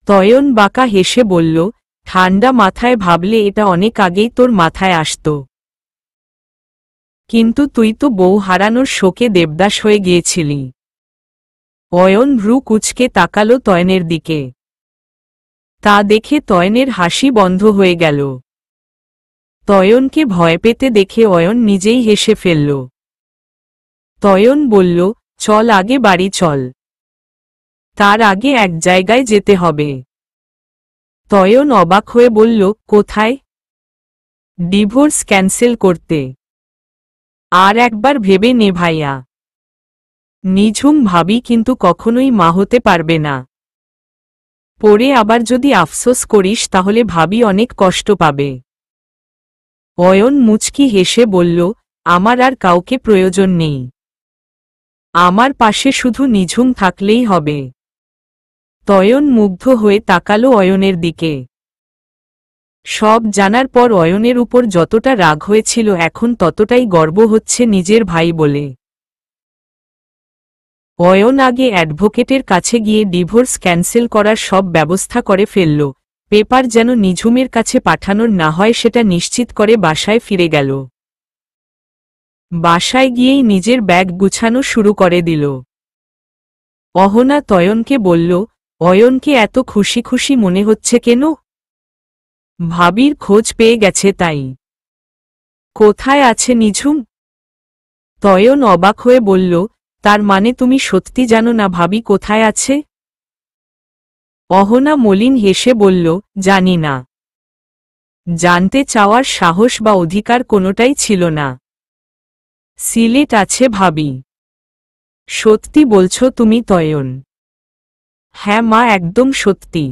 তয়ন বাঁকা হেসে বলল, ঠান্ডা মাথায় ভাবলে এটা অনেক আগেই তোর মাথায় আসত। কিন্তু তুই তো বউ হারানোর শোকে দেবদাস হয়ে গিয়েছিলি। অয়ন ভ্রু কুঁচকে তাকালো তয়নের দিকে। তা দেখে তয়নের হাসি বন্ধ হয়ে গেল। তয়নকে ভয় পেতে দেখে অয়ন নিজেই হেসে ফেলল। তয়ন বলল, চল আগে বাড়ি চল, তার আগে এক জায়গায় যেতে হবে। তয়ন অবাক হয়ে বলল, কোথায়? ডিভোর্স ক্যান্সেল করতে। আর একবার ভেবে নে ভাইয়া। নিঝুম ভাবি কিন্তু কখনোই মা হতে পারবে না। পরে আবার যদি আফসোস করিস তাহলে ভাবি অনেক কষ্ট পাবে। অয়ন মুচকি হেসে বলল, আমার আর কাউকে প্রয়োজন নেই, আমার পাশে শুধু নিঝুম থাকলেই হবে। তয়ন মুগ্ধ হয়ে তাকালো অয়নের দিকে। সব জানার পর অয়নের উপর যতটা রাগ হয়েছিল এখন ততটাই গর্ব হচ্ছে নিজের ভাই বলে। অয়ন আগে অ্যাডভোকেটের কাছে গিয়ে ডিভোর্স ক্যান্সেল করার সব ব্যবস্থা করে ফেলল। পেপার যেন নিঝুমের কাছে পাঠানোর না হয় সেটা নিশ্চিত করে বাসায় ফিরে গেল। বাসায় গিয়েই নিজের ব্যাগ গুছানো শুরু করে দিল। অহনা তয়নকে বলল, অয়নকে এত খুশি খুশি মনে হচ্ছে কেন? ভাবির খোঁজ পেয়ে গেছে তাই। কোথায় আছে নিঝুম? তয়ন অবাক হয়ে বলল, তার মানে তুমি সত্যি জানো না ভাবি কোথায় আছে? অহনা মলিন হেসে বলল, জানি না। জানতে চাওয়ার সাহস বা অধিকার কোনোটাই ছিল না। সিলেট আছে ভাবি। সত্যি বলছো তুমি তয়ন? হ্যাঁ মা, একদম সত্যি।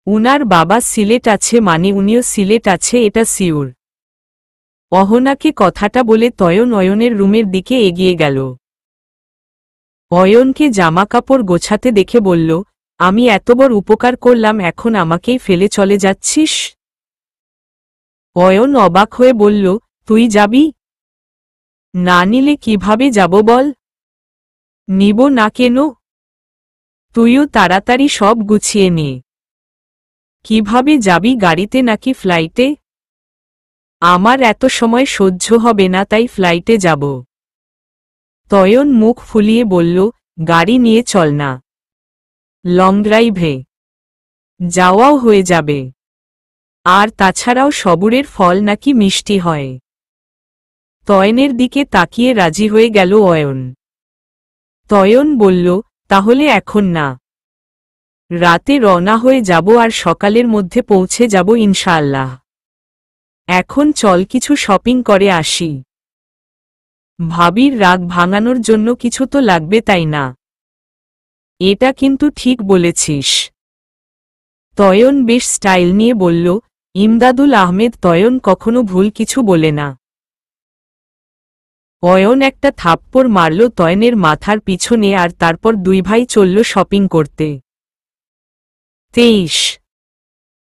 উনার বাবা সিলেট আছে মানে উনিও সিলেট আছে, এটা সিউর। অহনাকে কথাটা বলে তয়ন অয়নের রুমের দিকে এগিয়ে গেল। অয়নকে জামাকাপড় গোছাতে দেখে বলল, আমি এত বড় উপকার করলাম, এখন আমাকেই ফেলে চলে যাচ্ছিস? অয়ন অবাক হয়ে বলল, তুই যাবি? না নিলে কিভাবে যাব বল? নিব না কেন? তুইও তাড়াতাড়ি সব গুছিয়ে নে। কিভাবে যাবি, গাড়িতে নাকি ফ্লাইটে? আমার এত সময় সহ্য হবে না, তাই ফ্লাইটে যাব। তয়ন মুখ ফুলিয়ে বলল, গাড়ি নিয়ে চল না, লং ড্রাইভে যাওয়াও হয়ে যাবে। আর তাছাড়াও সবুরের ফল নাকি মিষ্টি হয়। তয়নের দিকে তাকিয়ে রাজি হয়ে গেল অয়ন। তয়ন বলল, তাহলে এখন না, রাতে রওনা হয়ে যাব আর সকালের মধ্যে পৌঁছে যাব ইনশাআল্লাহ। এখন চল কিছু শপিং করে আসি। ভাবির রাগ ভাঙানোর জন্য কিছু তো লাগবে তাই না? এটা কিন্তু ঠিক বলেছিস। তয়ন বেশ স্টাইল নিয়ে বলল। ইমদাদুল আহমেদ তয়ন কখনো ভুল কিছু বলে না। অয়ন একটা থাপ্পড় মারল তয়নের মাথার পিছনে আর তারপর দুই ভাই চলল শপিং করতে। 23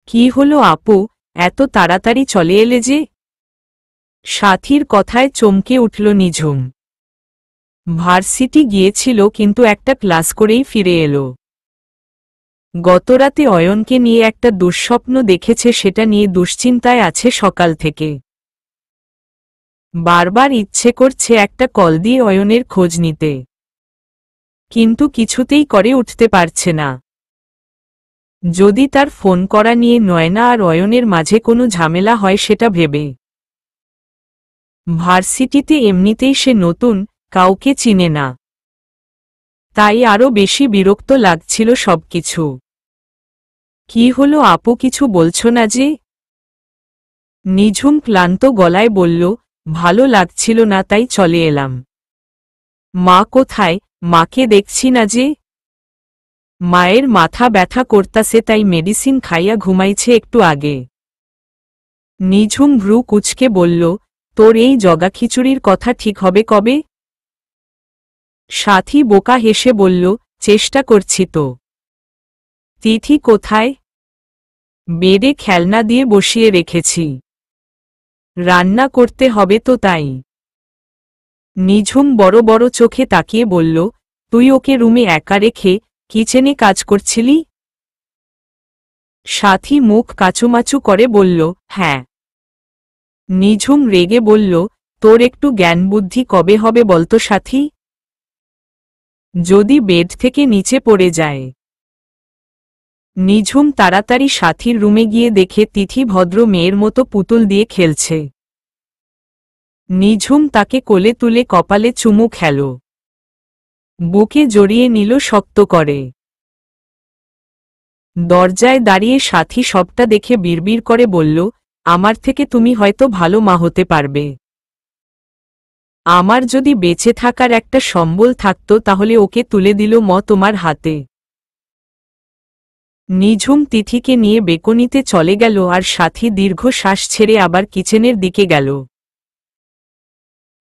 কি হলো আপু, এত তাড়াতাড়ি চলে এলে যে? সাথীর কথায় চমকে উঠল নিঝুম। ভার্সিটি গিয়েছিল কিন্তু একটা ক্লাস করেই ফিরে এলো। গতরাতে অয়নকে নিয়ে একটা দুঃস্বপ্ন দেখেছে, সেটা নিয়ে দুশ্চিন্তায় আছে সকাল থেকে। বারবার ইচ্ছে করছে একটা কল দিয়ে অয়নের খোঁজ নিতে, কিন্তু কিছুতেই করে উঠতে পারছে না। যদি তার ফোন করা নিয়ে নয়না আর অয়নের মাঝে কোনো ঝামেলা হয় সেটা ভেবে। ভার্সিটিতে এমনিতেই সে নতুন, কাউকে চিনে না, তাই আরও বেশি বিরক্ত লাগছিল সবকিছু। কি হলো আপু, কিছু বলছো না যে? নিঝুম ক্লান্ত গলায় বলল, ভালো লাগছিল না তাই চলে এলাম। মা কোথায়? মাকে দেখছি না যে। মায়ের মাথা ব্যথা করতাছে তাই মেডিসিন খাইয়া ঘুমাইছে একটু আগে। নিঝুম ভ্রু কুচকে বলল, তোর এই জগা খিচুড়ির কথা ঠিক হবে কবে? সাথী বোকা হেসে বলল, চেষ্টা করছি তো। তিথি কোথায়? বেডে খেলনা দিয়ে বসিয়ে রেখেছি, রান্না করতে হবে তো তাই। নিঝুম বড় বড় চোখে তাকিয়ে বলল, তুই ওকে রুমে একা রেখে কিচেনে কাজ করছিলি? সাথী মুখ কাচুমাচু করে বলল, হ্যাঁ। নিঝুম রেগে বলল, তোর একটু জ্ঞান বুদ্ধি কবে হবে বলতো সাথী? যদি বেড থেকে নিচে পড়ে যায় নিঝুম তাড়াতাড়ি সাথীর রুমে গিয়ে দেখে তিথি ভদ্র মেয়ের মতো পুতুল দিয়ে খেলছে। নিঝুম তাকে কোলে তুলে কপালে চুমু খেল, বুকে জড়িয়ে নিল শক্ত করে। দরজায় দাঁড়িয়ে সাথী সবটা দেখে বিড়বিড় করে বলল, আমার থেকে তুমি হয়তো ভালো মা হতে পারবে। আমার যদি বেঁচে থাকার একটা সম্বল থাকত তাহলে ওকে তুলে দিল তোমার হাতে। নিঝুম তিথিকে নিয়ে বেকনিতে চলে গেল আর সাথী দীর্ঘ শ্বাস ছেড়ে আবার কিচেনের দিকে গেল।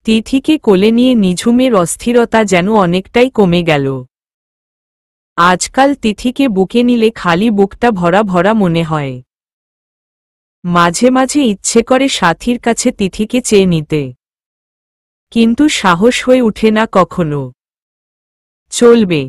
তিথিকে কোলে নিয়ে নিঝুমের অস্থিরতা যেন অনেকটাই কমে গেল। আজকাল তিথিকে বুকে নিলে খালি বুকটা ভরা ভরা মনে হয়। মাঝে মাঝে ইচ্ছে করে সাথীর কাছে তিথিকে চেয়ে নিতে, কিন্তু সাহস হয়ে ওঠে না কখনো। চলবে।